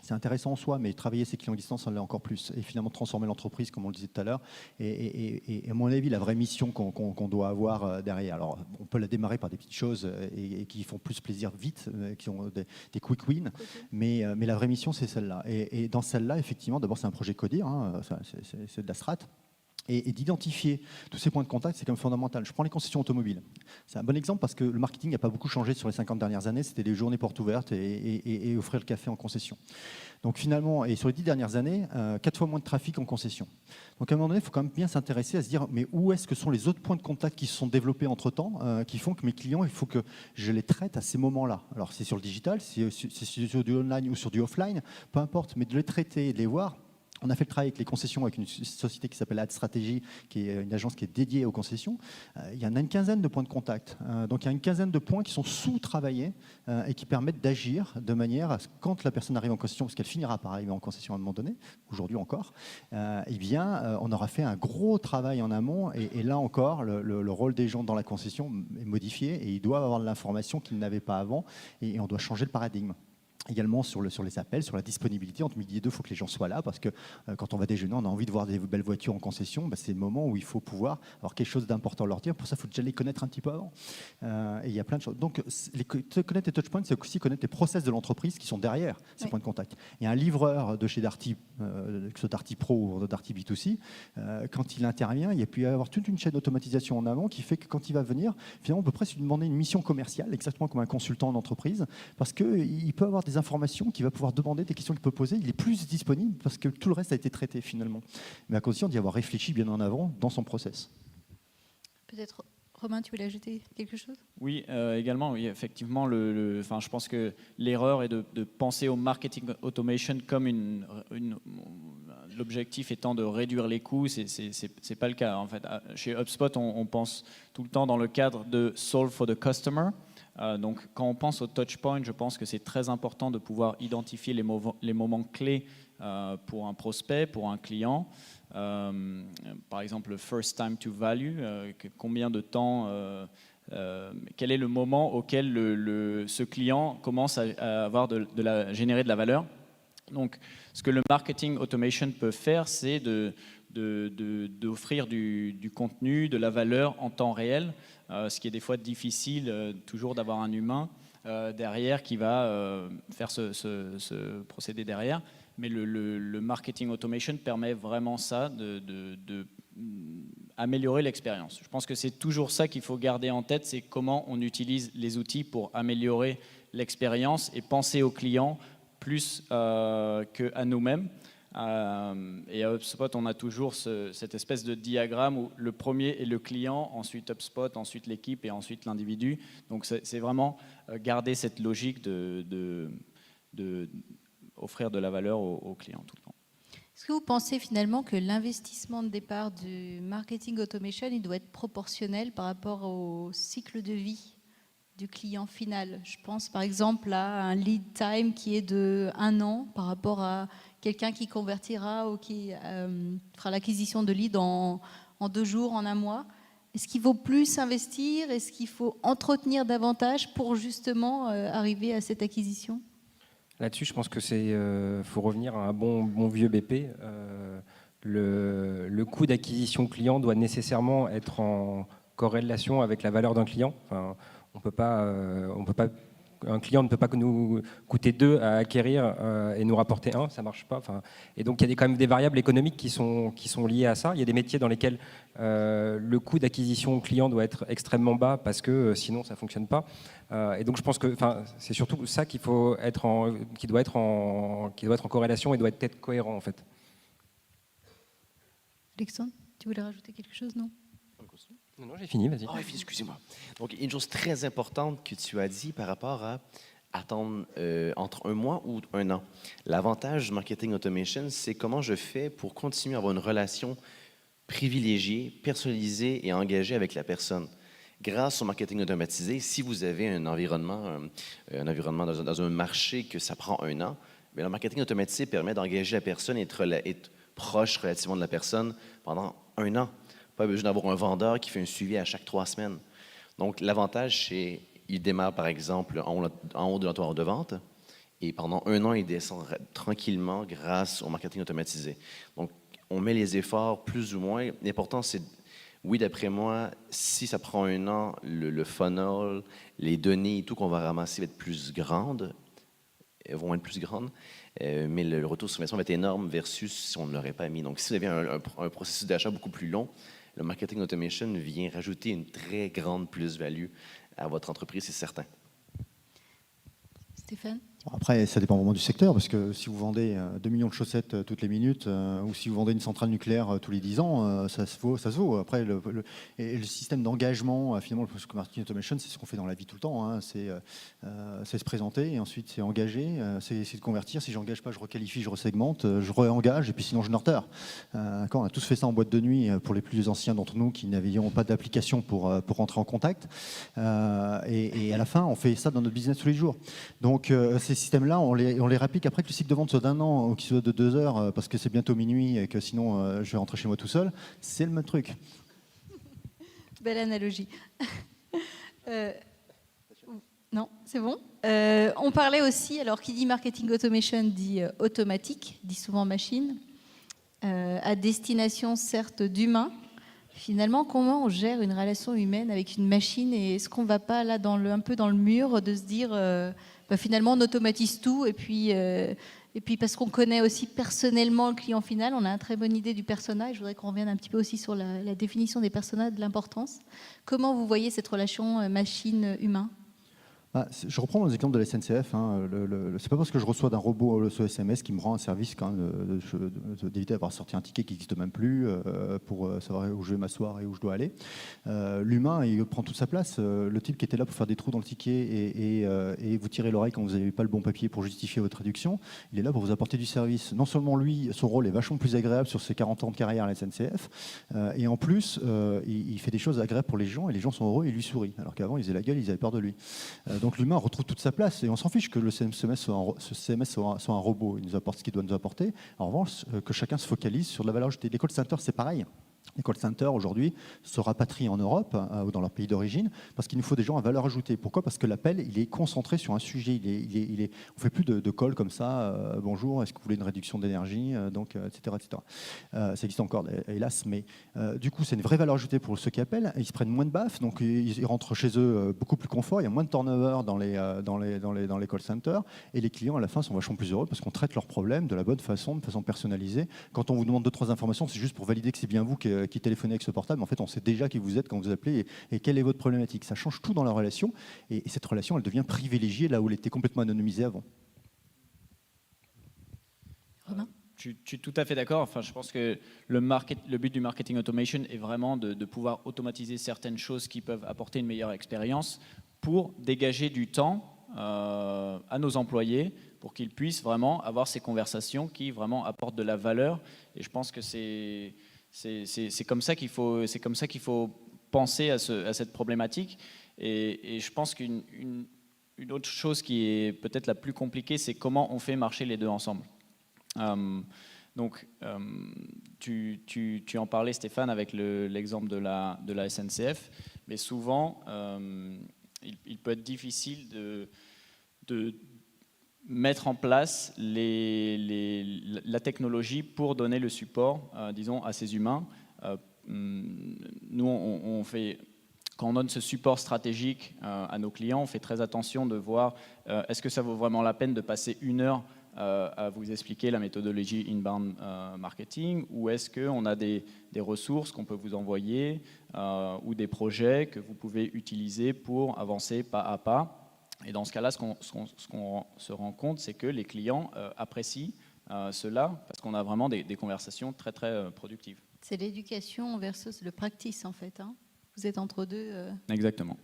c'est intéressant en soi, mais travailler ses clients à distance, on l'est encore plus. Et finalement, transformer l'entreprise, comme on le disait tout à l'heure, et à mon avis, la vraie mission qu'on doit avoir derrière. Alors, on peut la démarrer par des petites choses et qui font plus plaisir vite, qui ont des quick wins, mais la vraie mission, c'est celle-là. Et dans celle-là, effectivement, d'abord, c'est un projet codé, hein, c'est de la strat. Et d'identifier tous ces points de contact, c'est quand même fondamental. Je prends les concessions automobiles. C'est un bon exemple parce que le marketing n'a pas beaucoup changé sur les 50 dernières années. C'était des journées portes ouvertes et offrir le café en concession. Donc finalement, et sur les 10 dernières années, 4 fois moins de trafic en concession. Donc à un moment donné, il faut quand même bien s'intéresser à se dire, mais où est-ce que sont les autres points de contact qui se sont développés entre-temps, qui font que mes clients, il faut que je les traite à ces moments-là. Alors c'est sur le digital, c'est sur du online ou sur du offline, peu importe, mais de les traiter et de les voir. On a fait le travail avec les concessions, avec une société qui s'appelle Ad Strategy, qui est une agence qui est dédiée aux concessions. Il y en a une quinzaine de points de contact. Donc il y a une quinzaine de points qui sont sous-travaillés et qui permettent d'agir de manière à ce que quand la personne arrive en concession, parce qu'elle finira par arriver en concession à un moment donné, aujourd'hui encore, eh bien, on aura fait un gros travail en amont. Et là encore, le rôle des gens dans la concession est modifié et ils doivent avoir de l'information qu'ils n'avaient pas avant. Et on doit changer le paradigme. Également sur les appels, sur la disponibilité. Entre midi et 2, il faut que les gens soient là parce que quand on va déjeuner, on a envie de voir des belles voitures en concession. C'est le moment où il faut pouvoir avoir quelque chose d'important à leur dire. Pour ça, il faut déjà les connaître un petit peu avant. Et il y a plein de choses. Donc, connaître les touchpoints, c'est aussi connaître les process de l'entreprise qui sont derrière ces points de contact. Il y a un livreur de chez Darty, que ce soit Darty Pro ou Darty B2C, quand il intervient, il y a pu y avoir toute une chaîne d'automatisation en amont qui fait que quand il va venir, finalement, on peut presque lui demander une mission commerciale, exactement comme un consultant en entreprise, parce qu'il peut avoir des informations qu'il va pouvoir demander, des questions qu'il peut poser. Il est plus disponible parce que tout le reste a été traité finalement. Mais à condition d'y avoir réfléchi bien en avant dans son process. Peut-être, Romain, tu voulais ajouter quelque chose? Oui, également, oui, effectivement, je pense que l'erreur est de penser au marketing automation comme l'objectif étant de réduire les coûts. C'est pas le cas. En fait, chez HubSpot, on pense tout le temps dans le cadre de solve for the customer. Donc, quand on pense au touchpoint, je pense que c'est très important de pouvoir identifier les moments clés pour un prospect, pour un client. Par exemple, le first time to value, combien de temps, quel est le moment auquel ce client commence à avoir générer de la valeur. Donc, ce que le marketing automation peut faire, c'est d'offrir du contenu, de la valeur en temps réel, ce qui est des fois difficile toujours d'avoir un humain derrière qui va faire ce procédé derrière. Mais le marketing automation permet vraiment ça, améliorer l'expérience. Je pense que c'est toujours ça qu'il faut garder en tête, c'est comment on utilise les outils pour améliorer l'expérience et penser aux clients plus qu'à nous-mêmes. Et à HubSpot, on a toujours cette espèce de diagramme où le premier est le client, ensuite HubSpot, ensuite l'équipe et ensuite l'individu. Donc c'est vraiment garder cette logique de offrir de la valeur aux clients tout le temps. Est-ce que vous pensez finalement que l'investissement de départ du marketing automation, il doit être proportionnel par rapport au cycle de vie du client final? Je pense par exemple à un lead time qui est de 1 an par rapport à quelqu'un qui convertira ou qui fera l'acquisition de lead en 2 jours, en 1 mois. Est-ce qu'il vaut plus investir? Est-ce qu'il faut entretenir davantage pour justement arriver à cette acquisition? Là-dessus, je pense que faut revenir à un bon vieux BP. Le coût d'acquisition client doit nécessairement être en corrélation avec la valeur d'un client. Enfin, on peut pas, un client ne peut pas nous coûter 2 à acquérir et nous rapporter 1, ça marche pas. Enfin, et donc il y a quand même des variables économiques qui sont liées à ça. Il y a des métiers dans lesquels le coût d'acquisition client doit être extrêmement bas parce que sinon ça fonctionne pas. Et donc je pense que, c'est surtout ça qui doit être en corrélation et doit être cohérent en fait. Alexandre, tu voulais rajouter quelque chose, non? Non, j'ai fini, vas-y. Oh, excusez-moi. Donc, une chose très importante que tu as dit par rapport à attendre entre 1 mois ou 1 an. L'avantage du marketing automation, c'est comment je fais pour continuer à avoir une relation privilégiée, personnalisée et engagée avec la personne. Grâce au marketing automatisé, si vous avez un environnement dans un marché que ça prend 1 an, bien, le marketing automatisé permet d'engager la personne et être proche relativement de la personne pendant 1 an. Pas besoin d'avoir un vendeur qui fait un suivi à chaque 3 semaines. Donc, l'avantage, c'est qu'il démarre, par exemple, en haut de l'entonnoir de vente et pendant 1 an, il descend tranquillement grâce au marketing automatisé. Donc, on met les efforts plus ou moins. L'important, c'est, oui, d'après moi, si ça prend 1 an, le funnel, les données et tout qu'on va ramasser va être plus grande. vont être plus grandes, mais le retour sur investissement va être énorme versus si on ne l'aurait pas mis. Donc, si vous avez un processus d'achat beaucoup plus long, le marketing automation vient rajouter une très grande plus-value à votre entreprise, c'est certain. Stéphane? Après, ça dépend vraiment du secteur, parce que si vous vendez 2 millions de chaussettes toutes les minutes, ou si vous vendez une centrale nucléaire tous les 10 ans, ça se vaut. Après, le système d'engagement, finalement, le marketing automation, c'est ce qu'on fait dans la vie tout le temps. Hein. C'est se présenter, et ensuite c'est engager, c'est de convertir. Si j'engage pas, je requalifie, je resegmente, je réengage, et puis sinon je nurture. On a tous fait ça en boîte de nuit, pour les plus anciens d'entre nous qui n'avions pas d'application pour rentrer en contact. Et à la fin, on fait ça dans notre business tous les jours. Donc, ces systèmes-là, on les réplique après que le cycle de vente soit d'1 an ou qu'il soit de 2 heures, parce que c'est bientôt minuit et que sinon je vais rentrer chez moi tout seul. C'est le même truc. Belle analogie. Non, c'est bon. On parlait aussi, alors qui dit marketing automation dit automatique, dit souvent machine, à destination certes d'humains. Finalement, comment on gère une relation humaine avec une machine, et est-ce qu'on ne va pas là un peu dans le mur de se dire finalement on automatise tout, et puis parce qu'on connaît aussi personnellement le client final, on a une très bonne idée du persona, et je voudrais qu'on revienne un petit peu aussi sur la définition des personas, de l'importance. Comment vous voyez cette relation machine-humain ? Je reprends mon exemple de la SNCF. C'est pas parce que je reçois d'un robot ce SMS qui me rend un service quand même d'éviter d'avoir sorti un ticket qui n'existe même plus pour savoir où je vais m'asseoir et où je dois aller. L'humain, il prend toute sa place. Le type qui était là pour faire des trous dans le ticket et vous tirer l'oreille quand vous n'avez pas le bon papier pour justifier votre traduction, il est là pour vous apporter du service. Non seulement lui, son rôle est vachement plus agréable sur ses 40 ans de carrière à la SNCF, et en plus, il fait des choses agréables pour les gens, et les gens sont heureux et lui sourient. Alors qu'avant, ils faisaient la gueule, ils avaient peur de lui. Donc l'humain retrouve toute sa place, et on s'en fiche que le CMS soit un robot. Il nous apporte ce qu'il doit nous apporter. En revanche, que chacun se focalise sur la valeur ajoutée. Les call centers, c'est pareil. Les call centers, aujourd'hui, se rapatrient en Europe ou dans leur pays d'origine parce qu'il nous faut des gens à valeur ajoutée. Pourquoi ? Parce que l'appel, il est concentré sur un sujet. On ne fait plus de call comme ça. Bonjour, est-ce que vous voulez une réduction d'énergie, etc. Ça existe encore, hélas. Mais du coup, c'est une vraie valeur ajoutée pour ceux qui appellent. Ils se prennent moins de baffes, donc ils rentrent chez eux beaucoup plus confort. Il y a moins de turnover dans les call centers. Et les clients, à la fin, sont vachement plus heureux parce qu'on traite leurs problèmes de la bonne façon, de façon personnalisée. Quand on vous demande 2-3 informations, c'est juste pour valider que c'est bien vous qui téléphonez avec ce portable. En fait, on sait déjà qui vous êtes quand vous appelez et quelle est votre problématique. Ça change tout dans la relation, et cette relation, elle devient privilégiée là où elle était complètement anonymisée avant. Romain ? Je suis tout à fait d'accord. Enfin, je pense que le but du marketing automation est vraiment de pouvoir automatiser certaines choses qui peuvent apporter une meilleure expérience pour dégager du temps à nos employés pour qu'ils puissent vraiment avoir ces conversations qui vraiment apportent de la valeur. Et je pense que c'est comme ça qu'il faut penser à cette problématique. Et je pense qu'une autre chose qui est peut-être la plus compliquée, c'est comment on fait marcher les deux ensemble. Tu en parlais, Stéphane, avec l'exemple de la SNCF, mais souvent, il peut être difficile de mettre en place la technologie pour donner le support, disons, à ces humains. Nous, quand on donne ce support stratégique à nos clients, on fait très attention de voir est-ce que ça vaut vraiment la peine de passer 1 heure à vous expliquer la méthodologie inbound marketing, ou est-ce qu'on a des ressources qu'on peut vous envoyer ou des projets que vous pouvez utiliser pour avancer pas à pas. Et dans ce cas-là, ce qu'on se rend compte, c'est que les clients apprécient cela parce qu'on a vraiment des conversations très, très productives. C'est l'éducation versus le practice, en fait. Hein. Vous êtes entre deux. Exactement.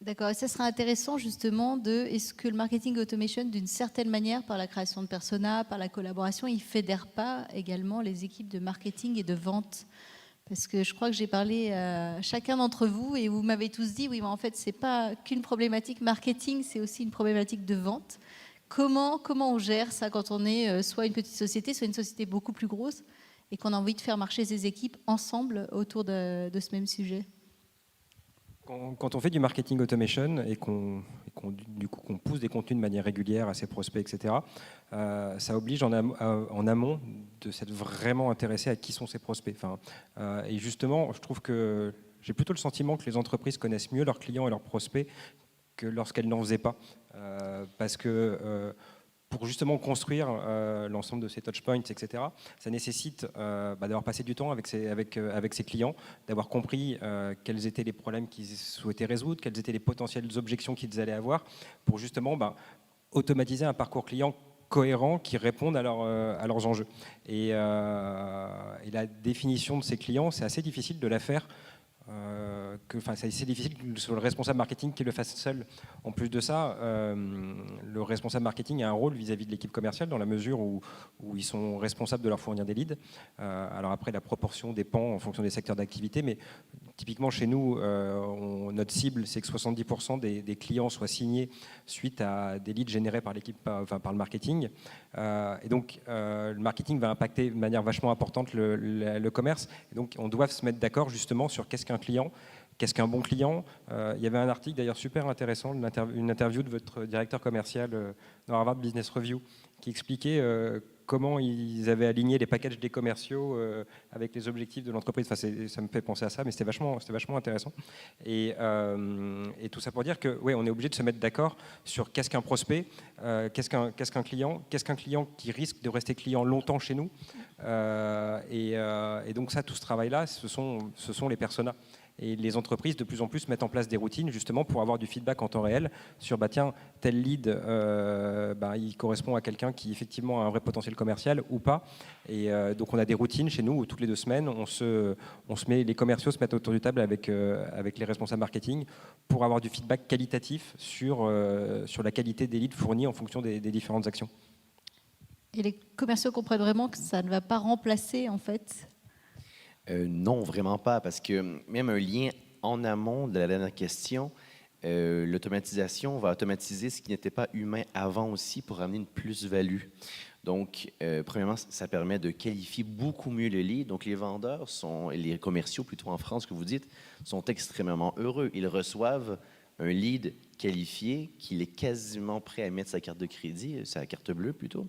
D'accord. Et ça sera intéressant, justement, est-ce que le marketing automation, d'une certaine manière, par la création de personas, par la collaboration, il ne fédère pas également les équipes de marketing et de vente ? Parce que je crois que j'ai parlé à chacun d'entre vous et vous m'avez tous dit, oui, mais en fait, ce n'est pas qu'une problématique marketing, c'est aussi une problématique de vente. Comment on gère ça quand on est soit une petite société, soit une société beaucoup plus grosse et qu'on a envie de faire marcher ses équipes ensemble autour de ce même sujet ? Quand on fait du marketing automation et qu'on pousse des contenus de manière régulière à ses prospects, etc., ça oblige en amont de s'être vraiment intéressé à qui sont ses prospects. Et justement, je trouve que j'ai plutôt le sentiment que les entreprises connaissent mieux leurs clients et leurs prospects que lorsqu'elle n'en faisait pas. Parce que pour justement construire l'ensemble de ces touchpoints, etc., ça nécessite d'avoir passé du temps avec ses clients, d'avoir compris quels étaient les problèmes qu'ils souhaitaient résoudre, quelles étaient les potentielles objections qu'ils allaient avoir, pour justement automatiser un parcours client cohérent qui répondent à leurs enjeux. Et la définition de ces clients, c'est assez difficile de la faire. C'est difficile que ce soit le responsable marketing qui le fasse seul. En plus de ça, le responsable marketing a un rôle vis-à-vis de l'équipe commerciale dans la mesure où ils sont responsables de leur fournir des leads. Alors après, la proportion dépend en fonction des secteurs d'activité, mais typiquement chez nous, notre cible, c'est que 70% des clients soient signés suite à des leads générés par l'équipe, par le marketing. Et donc, le marketing va impacter de manière vachement importante le commerce. Et donc, on doit se mettre d'accord justement sur qu'est-ce qu'un client, qu'est-ce qu'un bon client. Il y avait un article d'ailleurs super intéressant, une interview de votre directeur commercial dans Harvard Business Review, qui expliquait comment ils avaient aligné les packages des commerciaux avec les objectifs de l'entreprise. Enfin, ça me fait penser à ça, mais c'était vachement intéressant. Et tout ça pour dire que, on est obligé de se mettre d'accord sur qu'est-ce qu'un prospect, qu'est-ce qu'un client qui risque de rester client longtemps chez nous. Et donc ça, tout ce travail-là, ce sont les personas. Et les entreprises, de plus en plus, mettent en place des routines justement pour avoir du feedback en temps réel sur tiens, tel lead, il correspond à quelqu'un qui effectivement a un vrai potentiel commercial ou pas. Et donc on a des routines chez nous où toutes les 2 semaines, les commerciaux se mettent autour du table avec les responsables marketing pour avoir du feedback qualitatif sur la qualité des leads fournis en fonction des différentes actions. Et les commerciaux comprennent vraiment que ça ne va pas remplacer en fait. Non, vraiment pas, parce que même un lien en amont de la dernière question, l'automatisation va automatiser ce qui n'était pas humain avant aussi pour amener une plus-value. Donc, premièrement, ça permet de qualifier beaucoup mieux le lead. Donc, les vendeurs, les commerciaux plutôt en France, que vous dites, sont extrêmement heureux. Ils reçoivent un lead qualifié qu'il est quasiment prêt à mettre sa carte de crédit, sa carte bleue plutôt,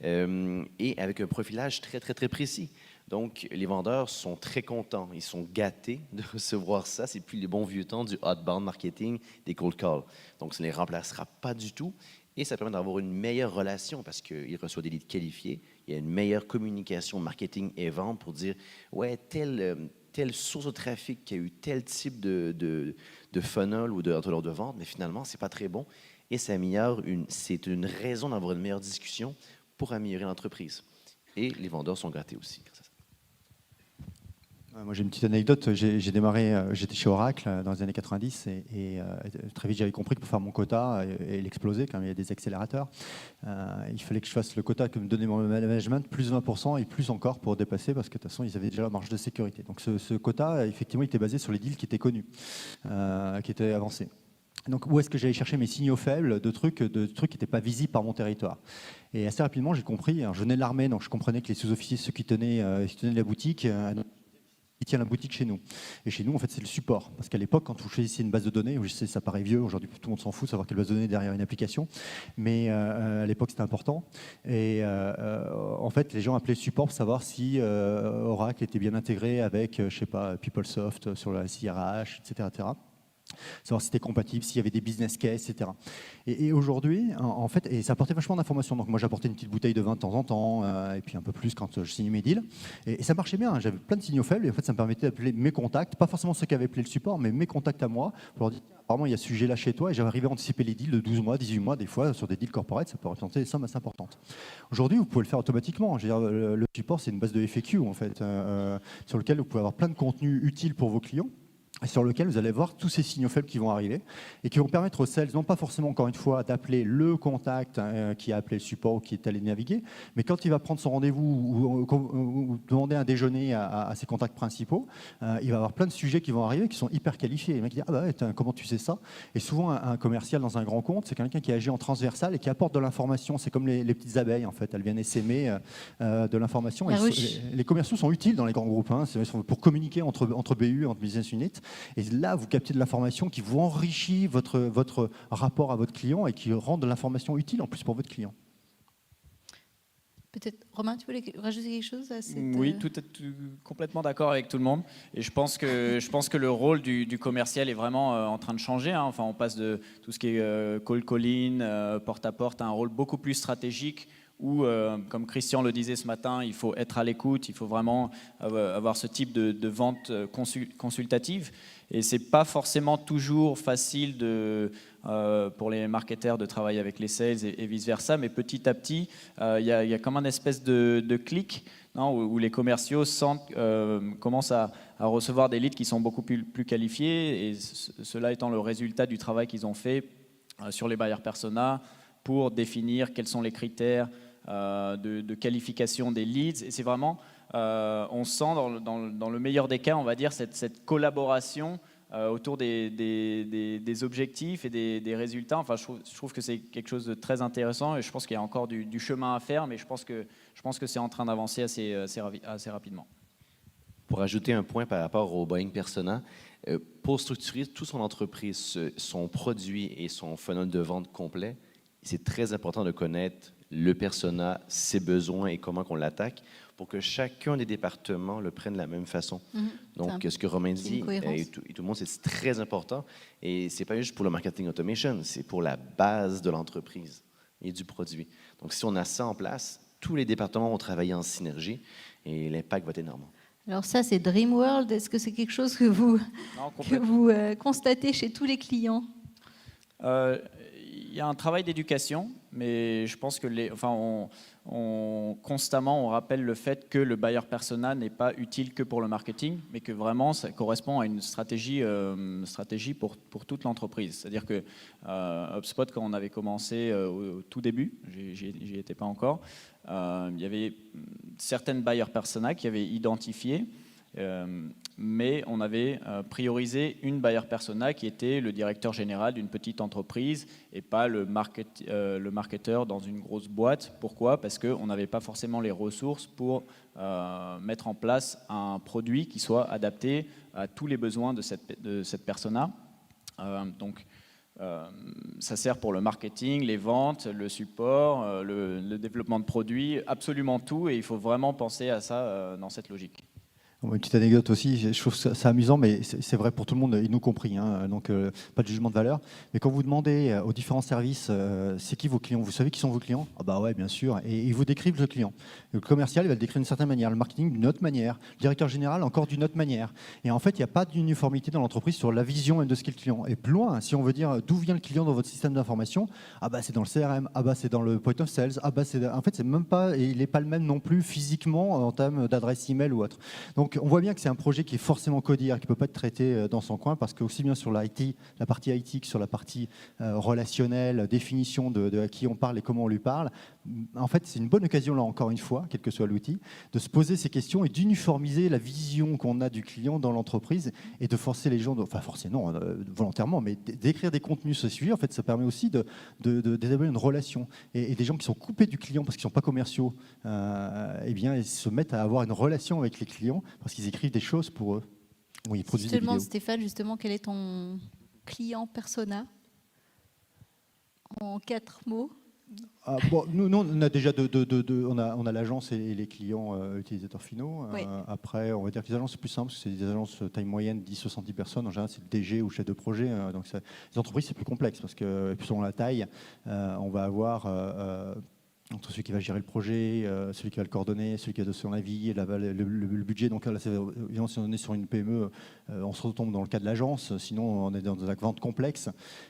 et avec un profilage très, très, très précis. Donc, les vendeurs sont très contents, ils sont gâtés de recevoir ça. C'est plus les bons vieux temps du outbound marketing, des cold calls. Donc, ça ne les remplacera pas du tout et ça permet d'avoir une meilleure relation parce qu'ils reçoivent des leads qualifiés. Il y a une meilleure communication marketing et vente pour dire « ouais, telle source de trafic qui a eu tel type de funnel ou de vente, mais finalement, ce n'est pas très bon. » Et c'est une raison d'avoir une meilleure discussion pour améliorer l'entreprise. Et les vendeurs sont gâtés aussi. Moi, j'ai une petite anecdote. J'ai démarré, j'étais chez Oracle dans les années 90 et très vite, j'avais compris que pour faire mon quota et l'exploser, quand il y a des accélérateurs, il fallait que je fasse le quota que me donnait mon management, plus 20% et plus encore pour dépasser parce que de toute façon, ils avaient déjà la marge de sécurité. Donc, ce quota, effectivement, il était basé sur les deals qui étaient connus, qui étaient avancés. Donc, où est-ce que j'allais chercher mes signaux faibles de trucs qui n'étaient pas visibles par mon territoire? Et assez rapidement, j'ai compris, alors, je venais de l'armée, donc je comprenais que les sous-officiers, ceux qui tenaient la boutique, qui tient la boutique chez nous. Et chez nous, en fait, c'est le support. Parce qu'à l'époque, quand vous choisissiez une base de données, je sais, ça paraît vieux, aujourd'hui tout le monde s'en fout, savoir quelle base de données est derrière une application, mais à l'époque, c'était important. Et en fait, les gens appelaient le support pour savoir si Oracle était bien intégré avec, je sais pas, PeopleSoft sur la CRH, etc., etc. Savoir si c'était compatible, s'il y avait des business cases, etc. Et aujourd'hui, en fait, et ça apportait vachement d'informations. Donc moi, j'apportais une petite bouteille de vin de temps en temps, et puis un peu plus quand je signais mes deals. Et ça marchait bien. J'avais plein de signaux faibles, et en fait, ça me permettait d'appeler mes contacts, pas forcément ceux qui avaient appelé le support, mais mes contacts à moi, pour leur dire, apparemment, il y a ce sujet-là chez toi, et j'arrivais à anticiper les deals de 12 mois, 18 mois, des fois, sur des deals corporate, ça peut représenter des sommes assez importantes. Aujourd'hui, vous pouvez le faire automatiquement. Je veux dire, le support, c'est une base de FAQ, en fait, sur lequel vous pouvez avoir plein de contenus utiles pour vos clients, sur lequel vous allez voir tous ces signaux faibles qui vont arriver et qui vont permettre aux sales, non pas forcément encore une fois d'appeler le contact qui a appelé le support ou qui est allé naviguer, mais quand il va prendre son rendez-vous ou demander un déjeuner à ses contacts principaux, il va avoir plein de sujets qui vont arriver qui sont hyper qualifiés. Et le mec dit « Ah bah ouais, comment tu sais ça ?» Et souvent, un commercial dans un grand compte, c'est quelqu'un qui agit en transversal et qui apporte de l'information. C'est comme les petites abeilles, en fait. Elles viennent essaimer de l'information. Les commerciaux sont utiles dans les grands groupes, hein, pour communiquer entre BU, entre business units. Et là, vous captez de l'information qui vous enrichit votre rapport à votre client et qui rend de l'information utile en plus pour votre client. Peut-être, Romain, tu voulais rajouter quelque chose à cette... Oui, complètement d'accord avec tout le monde. Et je pense que le rôle du commercial est vraiment en train de changer, hein. Enfin, on passe de tout ce qui est cold calling, porte-à-porte, à un rôle beaucoup plus stratégique où, comme Christian le disait ce matin, il faut être à l'écoute, il faut vraiment avoir ce type de vente consultative. Et ce n'est pas forcément toujours facile pour les marketeurs de travailler avec les sales et vice-versa, mais petit à petit, il y a comme un espèce de clic, non, où les commerciaux commencent à recevoir des leads qui sont beaucoup plus qualifiés, et cela étant le résultat du travail qu'ils ont fait sur les buyer persona pour définir quels sont les critères de qualification des leads. Et c'est vraiment, on sent dans le meilleur des cas, on va dire, cette collaboration autour des objectifs et des résultats. Enfin, je trouve que c'est quelque chose de très intéressant, et je pense qu'il y a encore du chemin à faire, mais je pense que c'est en train d'avancer assez rapidement. Pour ajouter un point par rapport au buying persona, pour structurer toute son entreprise, son produit et son funnel de vente complet, c'est très important de connaître le persona, ses besoins et comment on l'attaque pour que chacun des départements le prenne de la même façon. Donc, ce que Romain dit, et tout le monde, c'est très important. Et ce n'est pas juste pour le marketing automation, c'est pour la base de l'entreprise et du produit. Donc, si on a ça en place, tous les départements vont travailler en synergie et l'impact va être énorme. Alors ça, c'est Dreamworld. Est-ce que c'est quelque chose que vous constatez chez tous les clients? Il y a un travail d'éducation, mais je pense que constamment on rappelle le fait que le buyer persona n'est pas utile que pour le marketing, mais que vraiment ça correspond à une stratégie pour toute l'entreprise. C'est-à-dire que HubSpot, quand on avait commencé au tout début, j'y étais pas encore, il y avait certaines buyer persona qui avaient identifié, mais on avait priorisé une buyer persona qui était le directeur général d'une petite entreprise et pas le marketeur dans une grosse boîte. Pourquoi? Parce qu'on n'avait pas forcément les ressources pour mettre en place un produit qui soit adapté à tous les besoins de cette persona. Donc, ça sert pour le marketing, les ventes, le support, le développement de produits, absolument tout, et il faut vraiment penser à ça dans cette logique. Une petite anecdote aussi, je trouve ça amusant, mais c'est vrai pour tout le monde, y nous compris, hein, donc pas de jugement de valeur. Mais quand vous demandez aux différents services, c'est qui vos clients? Vous savez qui sont vos clients? Ah bah ouais, bien sûr, et ils vous décrivent le client. Le commercial, il va le décrire d'une certaine manière, le marketing d'une autre manière, le directeur général encore d'une autre manière. Et en fait, il n'y a pas d'uniformité dans l'entreprise sur la vision même de ce qu'est le client. Et plus loin, si on veut dire d'où vient le client dans votre système d'information, ah bah c'est dans le CRM, ah bah c'est dans le point of sales, ah bah en fait c'est même pas, et il n'est pas le même non plus physiquement en termes d'adresse email ou autre. Donc on voit bien que c'est un projet qui est forcément codir, qui ne peut pas être traité dans son coin, parce que aussi bien sur la partie IT que sur la partie relationnelle, définition de à qui on parle et comment on lui parle, en fait c'est une bonne occasion là encore une fois, quel que soit l'outil, de se poser ces questions et d'uniformiser la vision qu'on a du client dans l'entreprise et de forcer les gens, enfin forcer non, volontairement, mais d'écrire des contenus sur ce sujet. En fait ça permet aussi d'établir une relation et des gens qui sont coupés du client parce qu'ils ne sont pas commerciaux, eh bien ils se mettent à avoir une relation avec les clients parce qu'ils écrivent des choses pour eux. Oui, ils produisent des vidéos. Stéphane, justement, quel est ton client persona en 4 mots? Bon, nous, on a déjà on a l'agence et les clients utilisateurs finaux. Oui. Après, on va dire que les agences, c'est plus simple, parce que c'est des agences taille moyenne, 10-70 personnes. En général, c'est le DG ou chef de projet. Donc les entreprises, c'est plus complexe, parce que selon la taille, on va avoir entre celui qui va gérer le projet, celui qui va le coordonner, celui qui va donner son avis, le budget. Donc là, évidemment, si on est sur une PME, on se retombe dans le cas de l'agence, sinon on est dans la vente complexe.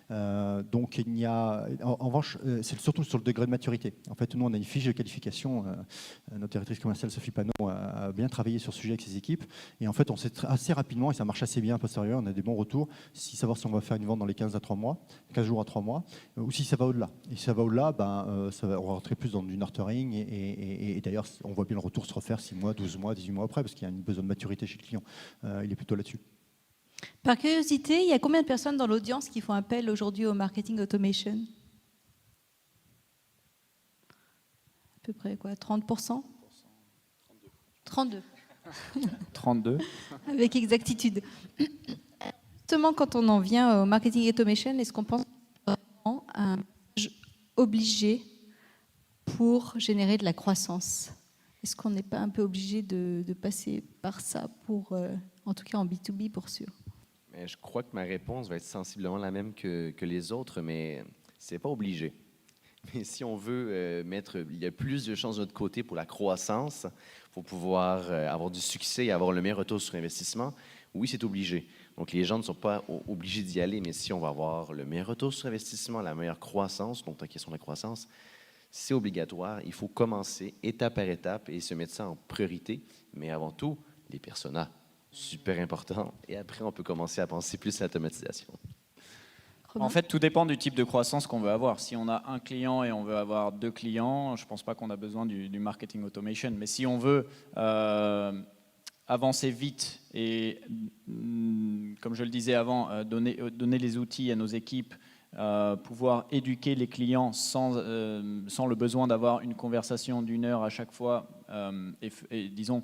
Donc il y a, en revanche, c'est surtout sur le degré de maturité. En fait, nous, on a une fiche de qualification. Notre directrice commerciale, Sophie Panot, a bien travaillé sur ce sujet avec ses équipes. Et en fait, on sait assez rapidement, et ça marche assez bien a posteriori, on a des bons retours, savoir si on va faire une vente dans les 15 jours à 3 mois, ou si ça va au-delà. Et si ça va au-delà, on va rentrer plus dans du nurturing et d'ailleurs on voit bien le retour se refaire 6 mois, 12 mois, 18 mois après parce qu'il y a une besoin de maturité chez le client. Il est plutôt là-dessus. Par curiosité, il y a combien de personnes dans l'audience qui font appel aujourd'hui au marketing automation? À peu près quoi, 30%? 32. 32. Avec exactitude. Justement, quand on en vient au marketing automation, est-ce qu'on pense vraiment à un message obligé pour générer de la croissance. Est-ce qu'on n'est pas un peu obligé de passer par ça pour, en tout cas en B2B pour sûr? Mais je crois que ma réponse va être sensiblement la même que les autres, mais c'est pas obligé. Mais si on veut il y a plus de chances de notre côté pour la croissance, pour pouvoir avoir du succès et avoir le meilleur retour sur investissement, oui, c'est obligé. Donc, les gens ne sont pas obligés d'y aller, mais si on va avoir le meilleur retour sur investissement, la meilleure croissance, donc la question de la croissance, c'est obligatoire. Il faut commencer étape par étape et se mettre ça en priorité. Mais avant tout, les personas, super important. Et après, on peut commencer à penser plus à l'automatisation. Romain? En fait, tout dépend du type de croissance qu'on veut avoir. Si on a un client et on veut avoir 2 clients, je ne pense pas qu'on a besoin du marketing automation. Mais si on veut avancer vite et, comme je le disais avant, donner les outils à nos équipes, pouvoir éduquer les clients sans le besoin d'avoir une conversation d'1 heure à chaque fois, et disons,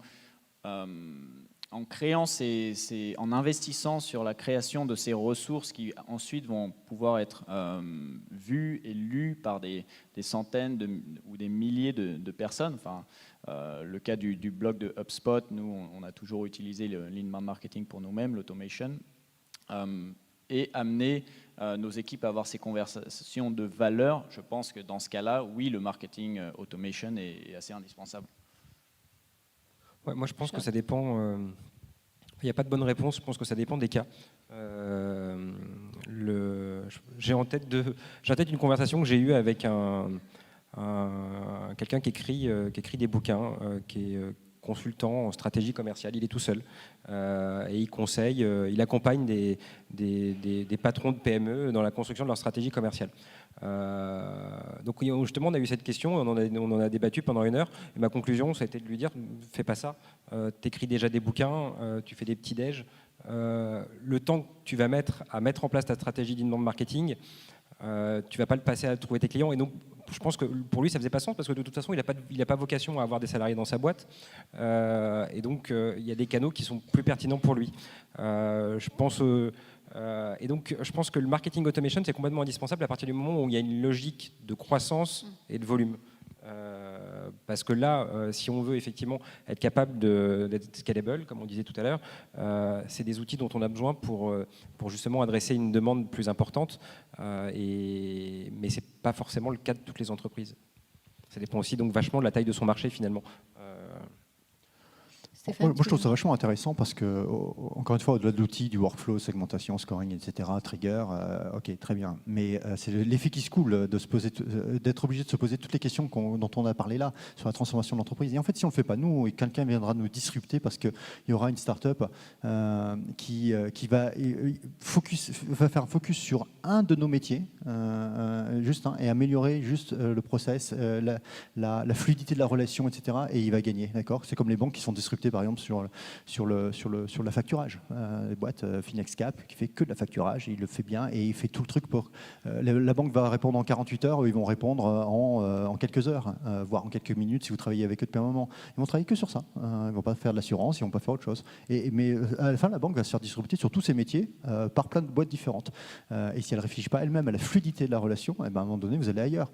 en créant en investissant sur la création de ces ressources qui ensuite vont pouvoir être vues et lues par des centaines ou des milliers de personnes. Enfin, le cas du blog de HubSpot, nous, on a toujours utilisé le l'inbound marketing pour nous-mêmes, l'automation, et amener nos équipes à avoir ces conversations de valeur. Je pense que dans ce cas-là, oui, le marketing automation est assez indispensable. Ouais, moi, je pense que ça dépend. Il n'y a pas de bonne réponse. Je pense que ça dépend des cas. J'ai en tête une conversation que j'ai eue avec quelqu'un qui écrit des bouquins, qui est consultant en stratégie commerciale. Il est tout seul et il conseille, il accompagne des patrons de PME dans la construction de leur stratégie commerciale. Donc justement, on a eu cette question, on en a débattu pendant 1 heure. Et ma conclusion, ça a été de lui dire, fais pas ça. T'écris déjà des bouquins, tu fais des petits déj. Le temps que tu vas mettre à mettre en place ta stratégie d'inbound marketing, tu vas pas le passer à trouver tes clients. Et donc, je pense que pour lui, ça faisait pas sens parce que de toute façon, il n'a pas vocation à avoir des salariés dans sa boîte. Et donc, il y a des canaux qui sont plus pertinents pour lui. Je pense que le marketing automation, c'est complètement indispensable à partir du moment où il y a une logique de croissance et de volume. Parce que là, si on veut effectivement être capable d'être scalable, comme on disait tout à l'heure, c'est des outils dont on a besoin pour justement adresser une demande plus importante. Mais ce n'est pas forcément le cas de toutes les entreprises. Ça dépend aussi donc vachement de la taille de son marché finalement. Moi, je trouve ça vachement intéressant parce que, encore une fois, au-delà de l'outil, du workflow, segmentation, scoring, etc., trigger, ok, très bien. Mais c'est l'effet qui se coule d'être obligé de se poser toutes les questions dont on a parlé là sur la transformation de l'entreprise. Et en fait, si on ne le fait pas nous, et quelqu'un viendra nous disrupter parce qu'il y aura une start-up qui va faire un focus sur un de nos métiers, juste et améliorer juste le process, la fluidité de la relation, etc. Et il va gagner, d'accord ? C'est comme les banques qui sont disruptées par exemple sur la facturage. Les boîtes, FinexCap, qui fait que de la facturage, et il le fait bien et il fait tout le truc pour... la banque va répondre en 48 heures, ils vont répondre en quelques heures, voire en quelques minutes si vous travaillez avec eux depuis un moment. Ils vont travailler que sur ça. Ils ne vont pas faire de l'assurance, ils ne vont pas faire autre chose. Mais à la fin, la banque va se faire disrupter sur tous ses métiers par plein de boîtes différentes. Et si elle ne réfléchit pas elle-même à la fluidité de la relation, à un moment donné, vous allez ailleurs.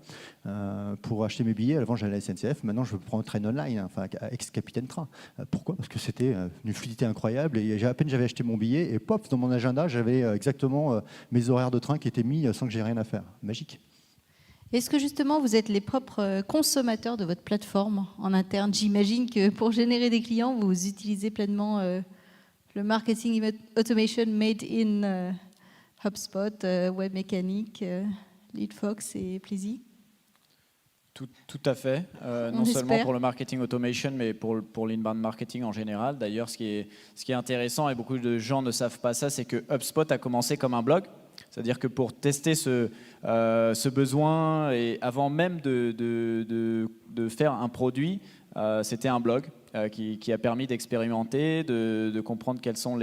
Pour acheter mes billets, avant j'allais à la SNCF, maintenant je prends un train online, enfin ex-capitaine train. Pourquoi ? Parce que c'était une fluidité incroyable et à peine j'avais acheté mon billet et pop, dans mon agenda, j'avais exactement mes horaires de train qui étaient mis sans que j'ai rien à faire. Magique. Est-ce que justement vous êtes les propres consommateurs de votre plateforme en interne? J'imagine que pour générer des clients, vous utilisez pleinement le marketing automation made in HubSpot, Webmecanic, LeadFox et Pleasy. Tout à fait, non seulement pour le marketing automation, mais pour l'inbound marketing en général. D'ailleurs, ce qui est intéressant, et beaucoup de gens ne savent pas ça, c'est que HubSpot a commencé comme un blog. C'est-à-dire que pour tester ce besoin, et avant même de faire un produit, c'était un blog qui a permis d'expérimenter, de comprendre quels sont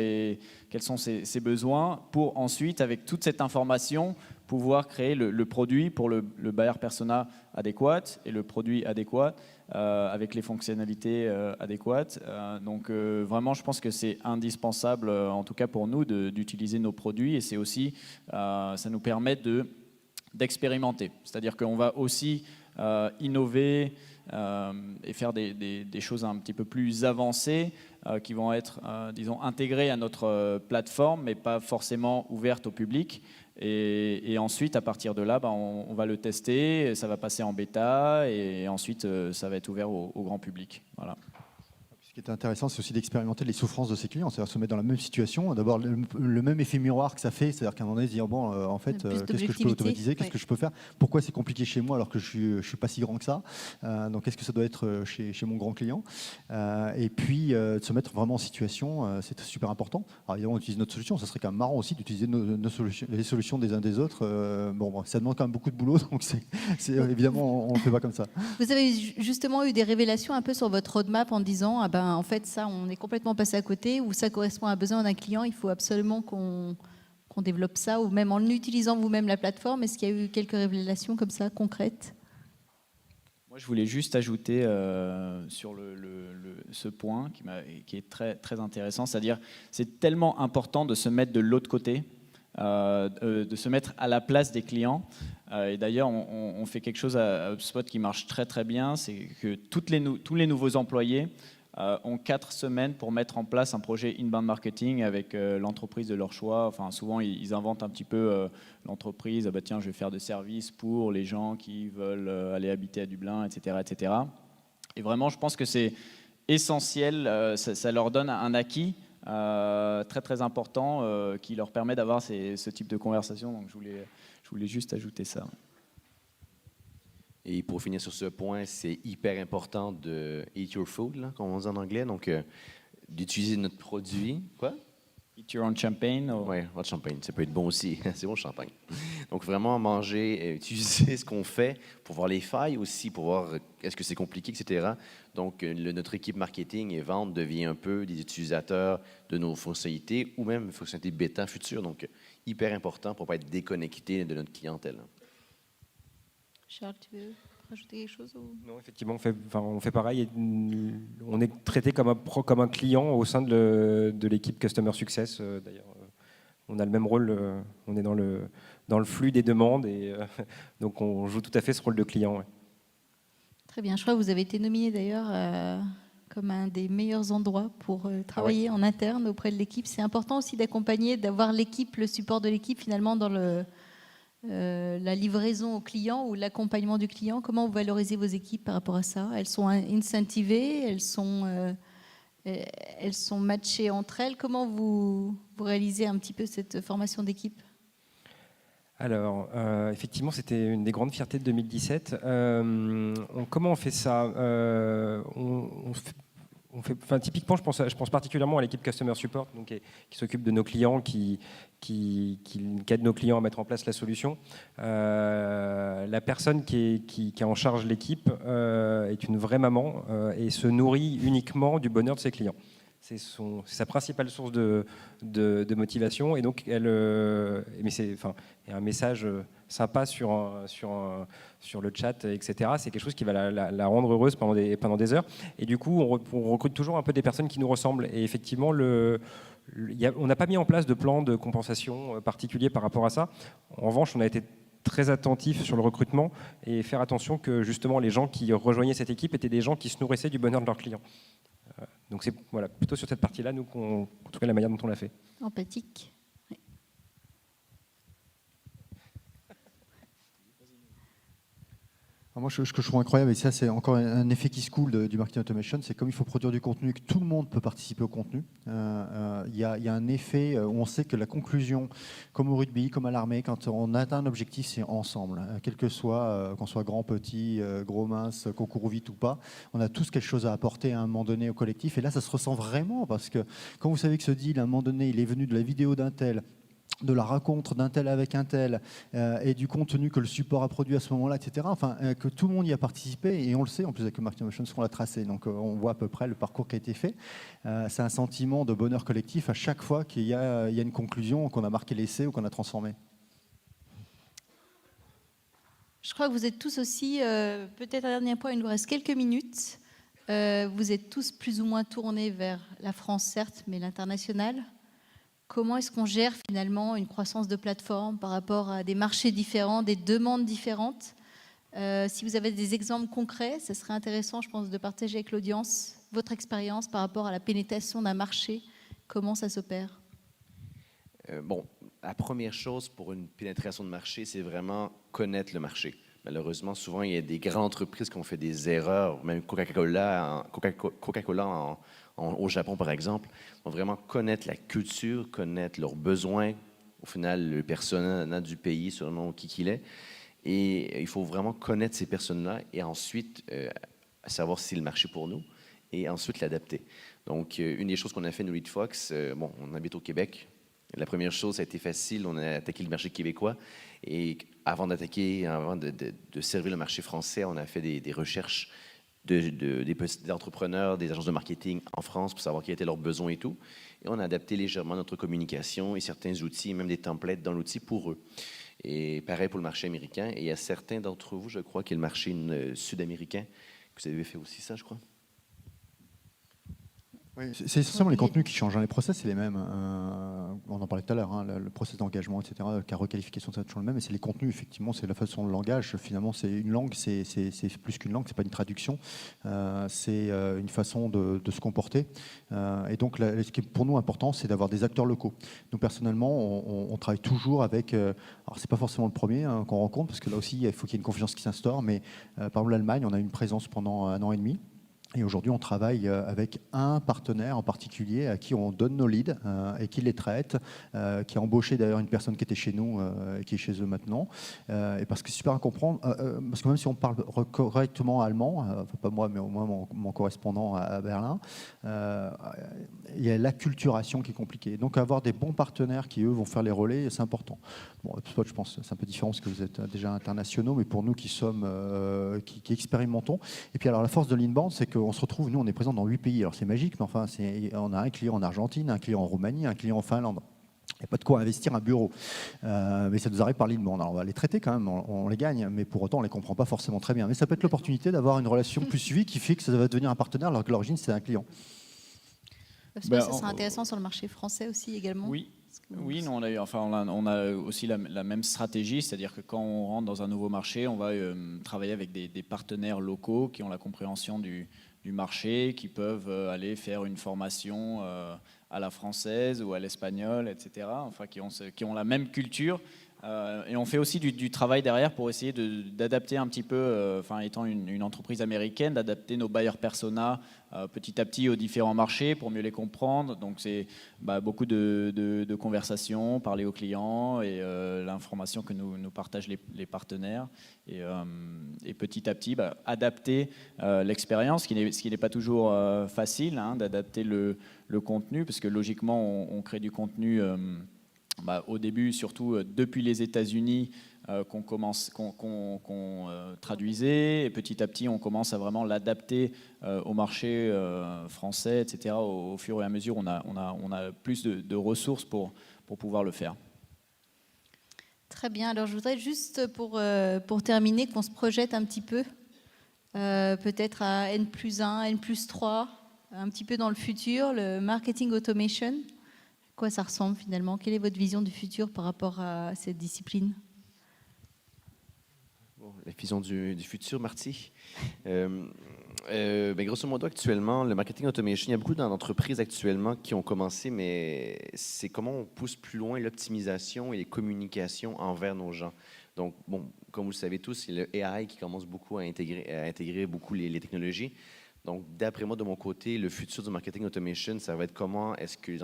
ses besoins, pour ensuite, avec toute cette information, pouvoir créer le produit pour le buyer persona adéquat et le produit adéquat avec les fonctionnalités adéquates. Donc vraiment, je pense que c'est indispensable, en tout cas pour nous, d'utiliser nos produits, et c'est aussi, ça nous permet d'expérimenter. C'est-à-dire qu'on va aussi innover et faire des choses un petit peu plus avancées qui vont être, disons, intégrées à notre plateforme, mais pas forcément ouvertes au public. Et ensuite, à partir de là, on va le tester, ça va passer en bêta, et ensuite, ça va être ouvert au grand public. Voilà. Ce qui est intéressant, c'est aussi d'expérimenter les souffrances de ses clients, c'est-à-dire se mettre dans la même situation, d'abord le même effet miroir que ça fait, c'est-à-dire qu'à un moment donné, se dire, bon, en fait, qu'est-ce que je peux automatiser, qu'est-ce que je peux faire, pourquoi c'est compliqué chez moi alors que je suis pas si grand que ça, donc est-ce que ça doit être chez mon grand client, et puis de se mettre vraiment en situation, c'est super important. Alors évidemment, on utilise notre solution, ça serait quand même marrant aussi d'utiliser nos solutions, les solutions des uns des autres, bon, ça demande quand même beaucoup de boulot, donc évidemment, on ne fait pas comme ça. Vous avez justement eu des révélations un peu sur votre roadmap en disant, ah ben, en fait, ça, on est complètement passé à côté, ou ça correspond à un besoin d'un client, il faut absolument qu'on développe ça, ou même en utilisant vous-même la plateforme. Est-ce qu'il y a eu quelques révélations comme ça, concrètes? Moi, je voulais juste ajouter sur ce point qui est très, très intéressant, c'est-à-dire c'est tellement important de se mettre de l'autre côté, de se mettre à la place des clients. Et d'ailleurs, on fait quelque chose à HubSpot qui marche très très bien, c'est que tous les nouveaux employés ont 4 semaines pour mettre en place un projet inbound marketing avec l'entreprise de leur choix. Enfin, souvent, ils inventent un petit peu l'entreprise. Ah bah tiens, je vais faire des services pour les gens qui veulent aller habiter à Dublin, etc., etc. Et vraiment, je pense que c'est essentiel. Ça leur donne un acquis très très important qui leur permet d'avoir ce type de conversation. Donc, je voulais juste ajouter ça. Et pour finir sur ce point, c'est hyper important de eat your food, là, comme on dit en anglais, donc d'utiliser notre produit. Quoi? Eat your own champagne. Oui, votre champagne, ça peut être bon aussi. C'est bon le champagne. Donc vraiment manger, utiliser ce qu'on fait pour voir les failles aussi, pour voir est-ce que c'est compliqué, etc. Donc notre équipe marketing et vente devient un peu des utilisateurs de nos fonctionnalités ou même fonctionnalités bêta futures. Donc hyper important pour ne pas être déconnecté de notre clientèle. Charles, tu veux rajouter quelque chose ou... Non, effectivement, on fait pareil. On est traité comme un client au sein de l'équipe Customer Success. D'ailleurs, on a le même rôle. On est dans le flux des demandes et donc on joue tout à fait ce rôle de client. Ouais. Très bien. Je crois que vous avez été nominé d'ailleurs comme un des meilleurs endroits pour travailler en interne auprès de l'équipe. C'est important aussi d'accompagner, d'avoir l'équipe, le support de l'équipe finalement dans la livraison au client ou l'accompagnement du client. Comment vous valorisez vos équipes par rapport à ça? Elles sont incentivées, elles sont matchées entre elles. Comment vous réalisez un petit peu cette formation d'équipe? Alors, effectivement, c'était une des grandes fiertés de 2017. Comment on fait ça? Typiquement, je pense particulièrement à l'équipe Customer Support, donc, qui s'occupe de nos clients, qui aide nos clients à mettre en place la solution. La personne qui est en charge de l'équipe est une vraie maman et se nourrit uniquement du bonheur de ses clients. C'est sa principale source de motivation. Et donc, mais c'est un message sympa sur le chat, etc. C'est quelque chose qui va la rendre heureuse pendant des heures. Et du coup, on recrute toujours un peu des personnes qui nous ressemblent. Et effectivement, on n'a pas mis en place de plan de compensation particulier par rapport à ça. En revanche, on a été très attentif sur le recrutement et faire attention que justement les gens qui rejoignaient cette équipe étaient des gens qui se nourrissaient du bonheur de leurs clients. Donc c'est plutôt sur cette partie-là, nous, en tout cas la manière dont on l'a fait. Empathique. Oui. Alors moi, ce que je trouve incroyable, et ça c'est encore un effet qui se coule du marketing automation, c'est comme il faut produire du contenu, que tout le monde peut participer au contenu. Il y a un effet où on sait que la conclusion, comme au rugby, comme à l'armée, quand on atteint un objectif, c'est ensemble. Quel que soit, qu'on soit grand, petit, gros, mince, qu'on court vite ou pas, on a tous quelque chose à apporter à un moment donné au collectif. Et là, ça se ressent vraiment, parce que quand vous savez que ce deal, à un moment donné, il est venu de la vidéo d'un tel, de la rencontre d'un tel avec un tel, et du contenu que le support a produit à ce moment-là, etc. Enfin, que tout le monde y a participé, et on le sait, en plus avec le marketing automation, ce qu'on l'a tracé. Donc on voit à peu près le parcours qui a été fait. C'est un sentiment de bonheur collectif à chaque fois qu'il y a une conclusion, qu'on a marqué l'essai ou qu'on a transformé. Je crois que vous êtes tous aussi, peut-être un dernier point, il nous reste quelques minutes. Vous êtes tous plus ou moins tournés vers la France, certes, mais l'international. Comment est-ce qu'on gère finalement une croissance de plateforme par rapport à des marchés différents, des demandes différentes? Si vous avez des exemples concrets, ce serait intéressant, je pense, de partager avec l'audience votre expérience par rapport à la pénétration d'un marché. Comment ça s'opère? Bon, la première chose pour une pénétration de marché, c'est vraiment connaître le marché. Malheureusement, souvent, il y a des grandes entreprises qui ont fait des erreurs, même Coca-Cola au Japon, par exemple, vont vraiment connaître la culture, connaître leurs besoins, au final, le personnel du pays, selon qui qu'il est. Et il faut vraiment connaître ces personnes-là et ensuite savoir si c'est le marché pour nous et ensuite l'adapter. Donc, une des choses qu'on a fait, nous, LeadFox, bon, on habite au Québec. La première chose, ça a été facile. On a attaqué le marché québécois. Et avant de servir le marché français, on a fait des recherches des petits entrepreneurs, des agences de marketing en France pour savoir quels étaient leurs besoins et tout. Et on a adapté légèrement notre communication et certains outils, même des templates dans l'outil pour eux. Et pareil pour le marché américain. Et il y a certains d'entre vous, je crois, qui est le marché sud-américain, que vous avez fait aussi ça, je crois. Oui, c'est essentiellement les contenus qui changent. Les process, c'est les mêmes. On en parlait tout à l'heure, hein, le process d'engagement, etc., la requalification, c'est toujours le même. Et c'est les contenus, effectivement, c'est la façon de langage. Finalement, c'est une langue, c'est plus qu'une langue, c'est pas une traduction. C'est une façon de se comporter. Et donc, ce qui est pour nous important, c'est d'avoir des acteurs locaux. Nous, personnellement, on travaille toujours avec... alors, c'est pas forcément le premier qu'on rencontre, parce que là aussi, il faut qu'il y ait une confiance qui s'instaure. Mais par exemple, l'Allemagne, on a eu une présence pendant 1 an et demi. Et aujourd'hui, on travaille avec un partenaire en particulier à qui on donne nos leads et qui les traite, qui a embauché d'ailleurs une personne qui était chez nous et qui est chez eux maintenant. Et parce que c'est super à comprendre, parce que même si on parle correctement allemand, pas moi, mais au moins mon correspondant à Berlin, il y a l'acculturation qui est compliquée. Donc avoir des bons partenaires qui, eux, vont faire les relais, c'est important. Bon, HubSpot, je pense, c'est un peu différent parce que vous êtes déjà internationaux, mais pour nous qui sommes, qui expérimentons. Et puis alors la force de l'inbound, c'est qu'on se retrouve, nous on est présent dans 8 pays, alors c'est magique, mais enfin on a un client en Argentine, un client en Roumanie, un client en Finlande. Il n'y a pas de quoi investir un bureau, mais ça nous arrive par l'inbound. Alors on va les traiter quand même, on les gagne, mais pour autant on ne les comprend pas forcément très bien. Mais ça peut être l'opportunité d'avoir une relation plus suivie qui fait que ça va devenir un partenaire alors que l'origine c'est un client. Ça sera intéressant sur le marché français aussi également. Oui. Oui, nous, on a aussi la même stratégie, c'est-à-dire que quand on rentre dans un nouveau marché, on va travailler avec des partenaires locaux qui ont la compréhension du marché, qui peuvent aller faire une formation à la française ou à l'espagnole, etc. Enfin, qui ont la même culture. Et on fait aussi du travail derrière pour essayer d'adapter un petit peu, étant une entreprise américaine, d'adapter nos buyers persona petit à petit aux différents marchés pour mieux les comprendre. Donc c'est beaucoup de conversations, parler aux clients et l'information que nous partagent les partenaires. Et petit à petit, adapter l'expérience, ce qui n'est pas toujours facile, hein, d'adapter le contenu, parce que logiquement, on crée du contenu... au début, surtout depuis les États-Unis, qu'on traduisait, et petit à petit, on commence à vraiment l'adapter au marché français, etc. Au fur et à mesure, on a plus de ressources pour pouvoir le faire. Très bien. Alors, je voudrais juste pour terminer qu'on se projette un petit peu, peut-être à N+1, N+3, un petit peu dans le futur, le marketing automation. À quoi ça ressemble finalement? Quelle est votre vision du futur par rapport à cette discipline? La vision du futur, Marty. Grosso modo, actuellement, le marketing automation, il y a beaucoup d'entreprises actuellement qui ont commencé, mais c'est comment on pousse plus loin l'optimisation et les communications envers nos gens. Donc, bon, comme vous le savez tous, c'est le AI qui commence beaucoup à intégrer beaucoup les technologies. Donc, d'après moi, de mon côté, le futur du marketing automation, ça va être comment est-ce que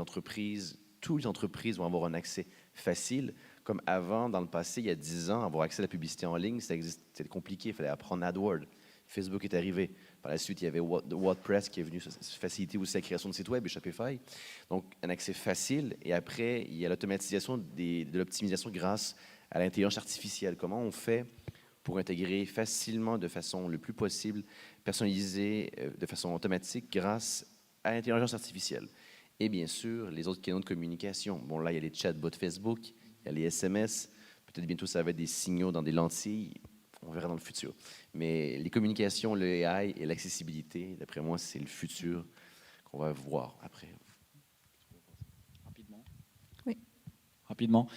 toutes les entreprises vont avoir un accès facile. Comme avant, dans le passé, il y a 10 ans, avoir accès à la publicité en ligne, c'était compliqué. Il fallait apprendre AdWords. Facebook est arrivé. Par la suite, il y avait WordPress qui est venu faciliter aussi la création de sites web et Shopify. Donc, un accès facile. Et après, il y a l'automatisation de l'optimisation grâce à l'intelligence artificielle. Comment on fait pour intégrer facilement, de façon le plus possible, personnalisée, de façon automatique, grâce à l'intelligence artificielle. Et bien sûr, les autres canaux de communication. Bon, là, il y a les chatbots Facebook, il y a les SMS. Peut-être bientôt, ça va être des signaux dans des lentilles. On verra dans le futur. Mais les communications, le AI et l'accessibilité, d'après moi, c'est le futur qu'on va voir après. Rapidement.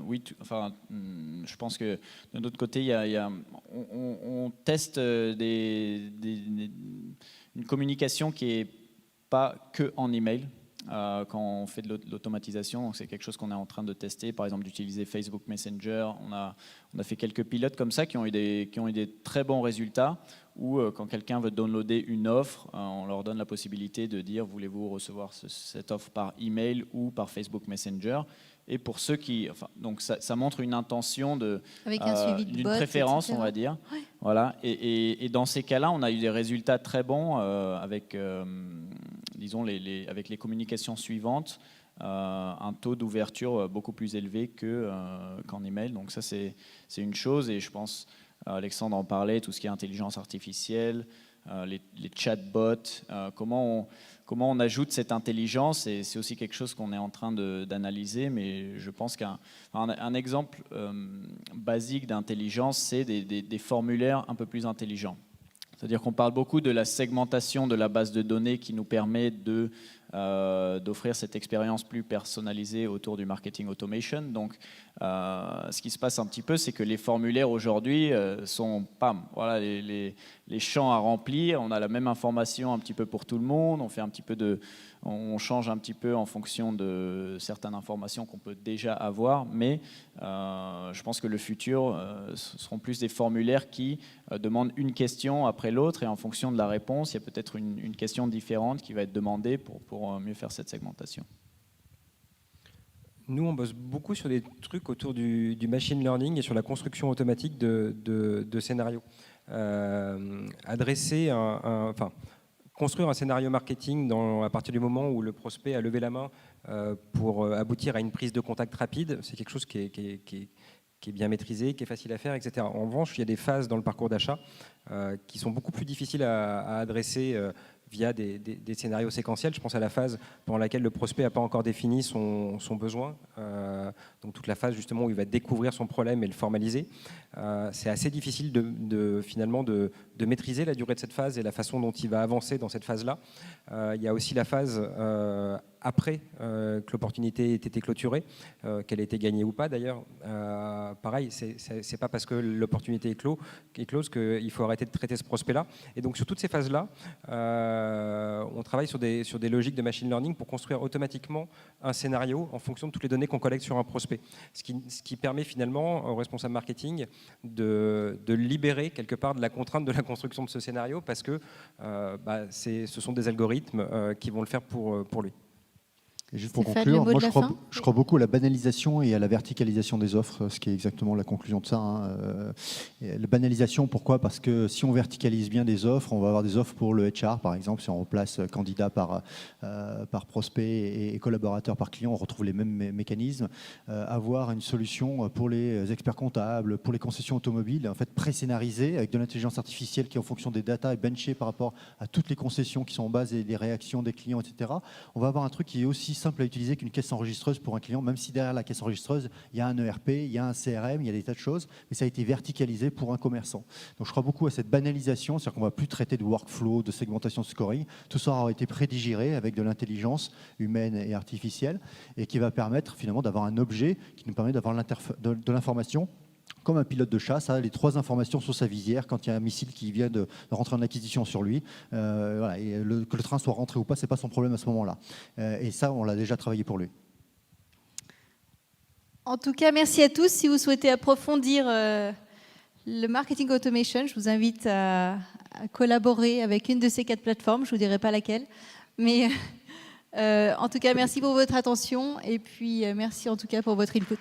Oui, je pense que de notre côté, on teste une communication qui n'est pas que en email. Quand on fait de l'automatisation, c'est quelque chose qu'on est en train de tester, par exemple d'utiliser Facebook Messenger. On a fait quelques pilotes comme ça qui ont eu des très bons résultats, où quand quelqu'un veut downloader une offre, on leur donne la possibilité de dire voulez-vous recevoir cette offre par email ou par Facebook Messenger. Et pour ceux qui, donc ça montre une intention avec un suivi de d'une bots, préférence, etc. on va dire. Ouais. Voilà. Et dans ces cas-là, on a eu des résultats très bons avec, disons, avec les communications suivantes, un taux d'ouverture beaucoup plus élevé qu'en email. Donc ça, c'est une chose. Et je pense, Alexandre en parlait, tout ce qui est intelligence artificielle, les chatbots, comment on ajoute cette intelligence, et c'est aussi quelque chose qu'on est en train d'analyser, mais je pense qu'un exemple basique d'intelligence, c'est des formulaires un peu plus intelligents. C'est-à-dire qu'on parle beaucoup de la segmentation de la base de données qui nous permet d'offrir cette expérience plus personnalisée autour du marketing automation. Donc, ce qui se passe un petit peu, c'est que les formulaires aujourd'hui sont voilà, les champs à remplir. On a la même information un petit peu pour tout le monde. On change un petit peu en fonction de certaines informations qu'on peut déjà avoir, mais je pense que le futur, ce seront plus des formulaires qui demandent une question après l'autre, et en fonction de la réponse, il y a peut-être une question différente qui va être demandée pour mieux faire cette segmentation. Nous, on bosse beaucoup sur des trucs autour du machine learning et sur la construction automatique de scénarios. Construire un scénario marketing à partir du moment où le prospect a levé la main pour aboutir à une prise de contact rapide, c'est quelque chose qui est bien maîtrisé, qui est facile à faire, etc. En revanche, il y a des phases dans le parcours d'achat qui sont beaucoup plus difficiles à adresser via des scénarios séquentiels. Je pense à la phase pendant laquelle le prospect n'a pas encore défini son besoin, donc toute la phase justement où il va découvrir son problème et le formaliser. C'est assez difficile finalement de maîtriser la durée de cette phase et la façon dont il va avancer dans cette phase-là. Il y a aussi la phase après que l'opportunité ait été clôturée, qu'elle ait été gagnée ou pas d'ailleurs. Pareil, c'est pas parce que l'opportunité est close qu'il faut arrêter de traiter ce prospect-là. Et donc sur toutes ces phases-là, on travaille sur des logiques de machine learning pour construire automatiquement un scénario en fonction de toutes les données qu'on collecte sur un prospect. Ce qui permet finalement au responsable marketing de libérer quelque part de la contrainte de la construction de ce scénario, parce que ce sont des algorithmes qui vont le faire pour lui. Et juste pour Stéphane, conclure, le mot moi de la fin. je crois beaucoup à la banalisation et à la verticalisation des offres, ce qui est exactement la conclusion de ça. La banalisation, pourquoi ? Parce que si on verticalise bien des offres, on va avoir des offres pour le HR, par exemple, si on replace candidat par prospect et collaborateur par client, on retrouve les mêmes mécanismes. Avoir une solution pour les experts comptables, pour les concessions automobiles, en fait pré-scénarisée avec de l'intelligence artificielle qui, en fonction des datas, est benchée par rapport à toutes les concessions qui sont en base et des réactions des clients, etc. On va avoir un truc qui est aussi simple à utiliser qu'une caisse enregistreuse pour un client, même si derrière la caisse enregistreuse, il y a un ERP, il y a un CRM, il y a des tas de choses, mais ça a été verticalisé pour un commerçant. Donc je crois beaucoup à cette banalisation, c'est-à-dire qu'on ne va plus traiter de workflow, de segmentation, de scoring. Tout ça aura été prédigéré avec de l'intelligence humaine et artificielle, et qui va permettre finalement d'avoir un objet qui nous permet d'avoir de l'information. Comme un pilote de chasse, a les 3 informations sur sa visière quand il y a un missile qui vient de rentrer en acquisition sur lui. Voilà, et que le train soit rentré ou pas, ce n'est pas son problème à ce moment-là. Et ça, on l'a déjà travaillé pour lui. En tout cas, merci à tous. Si vous souhaitez approfondir le marketing automation, je vous invite à collaborer avec une de ces 4 plateformes. Je ne vous dirai pas laquelle. Mais en tout cas, merci pour votre attention. Et puis, merci en tout cas pour votre input.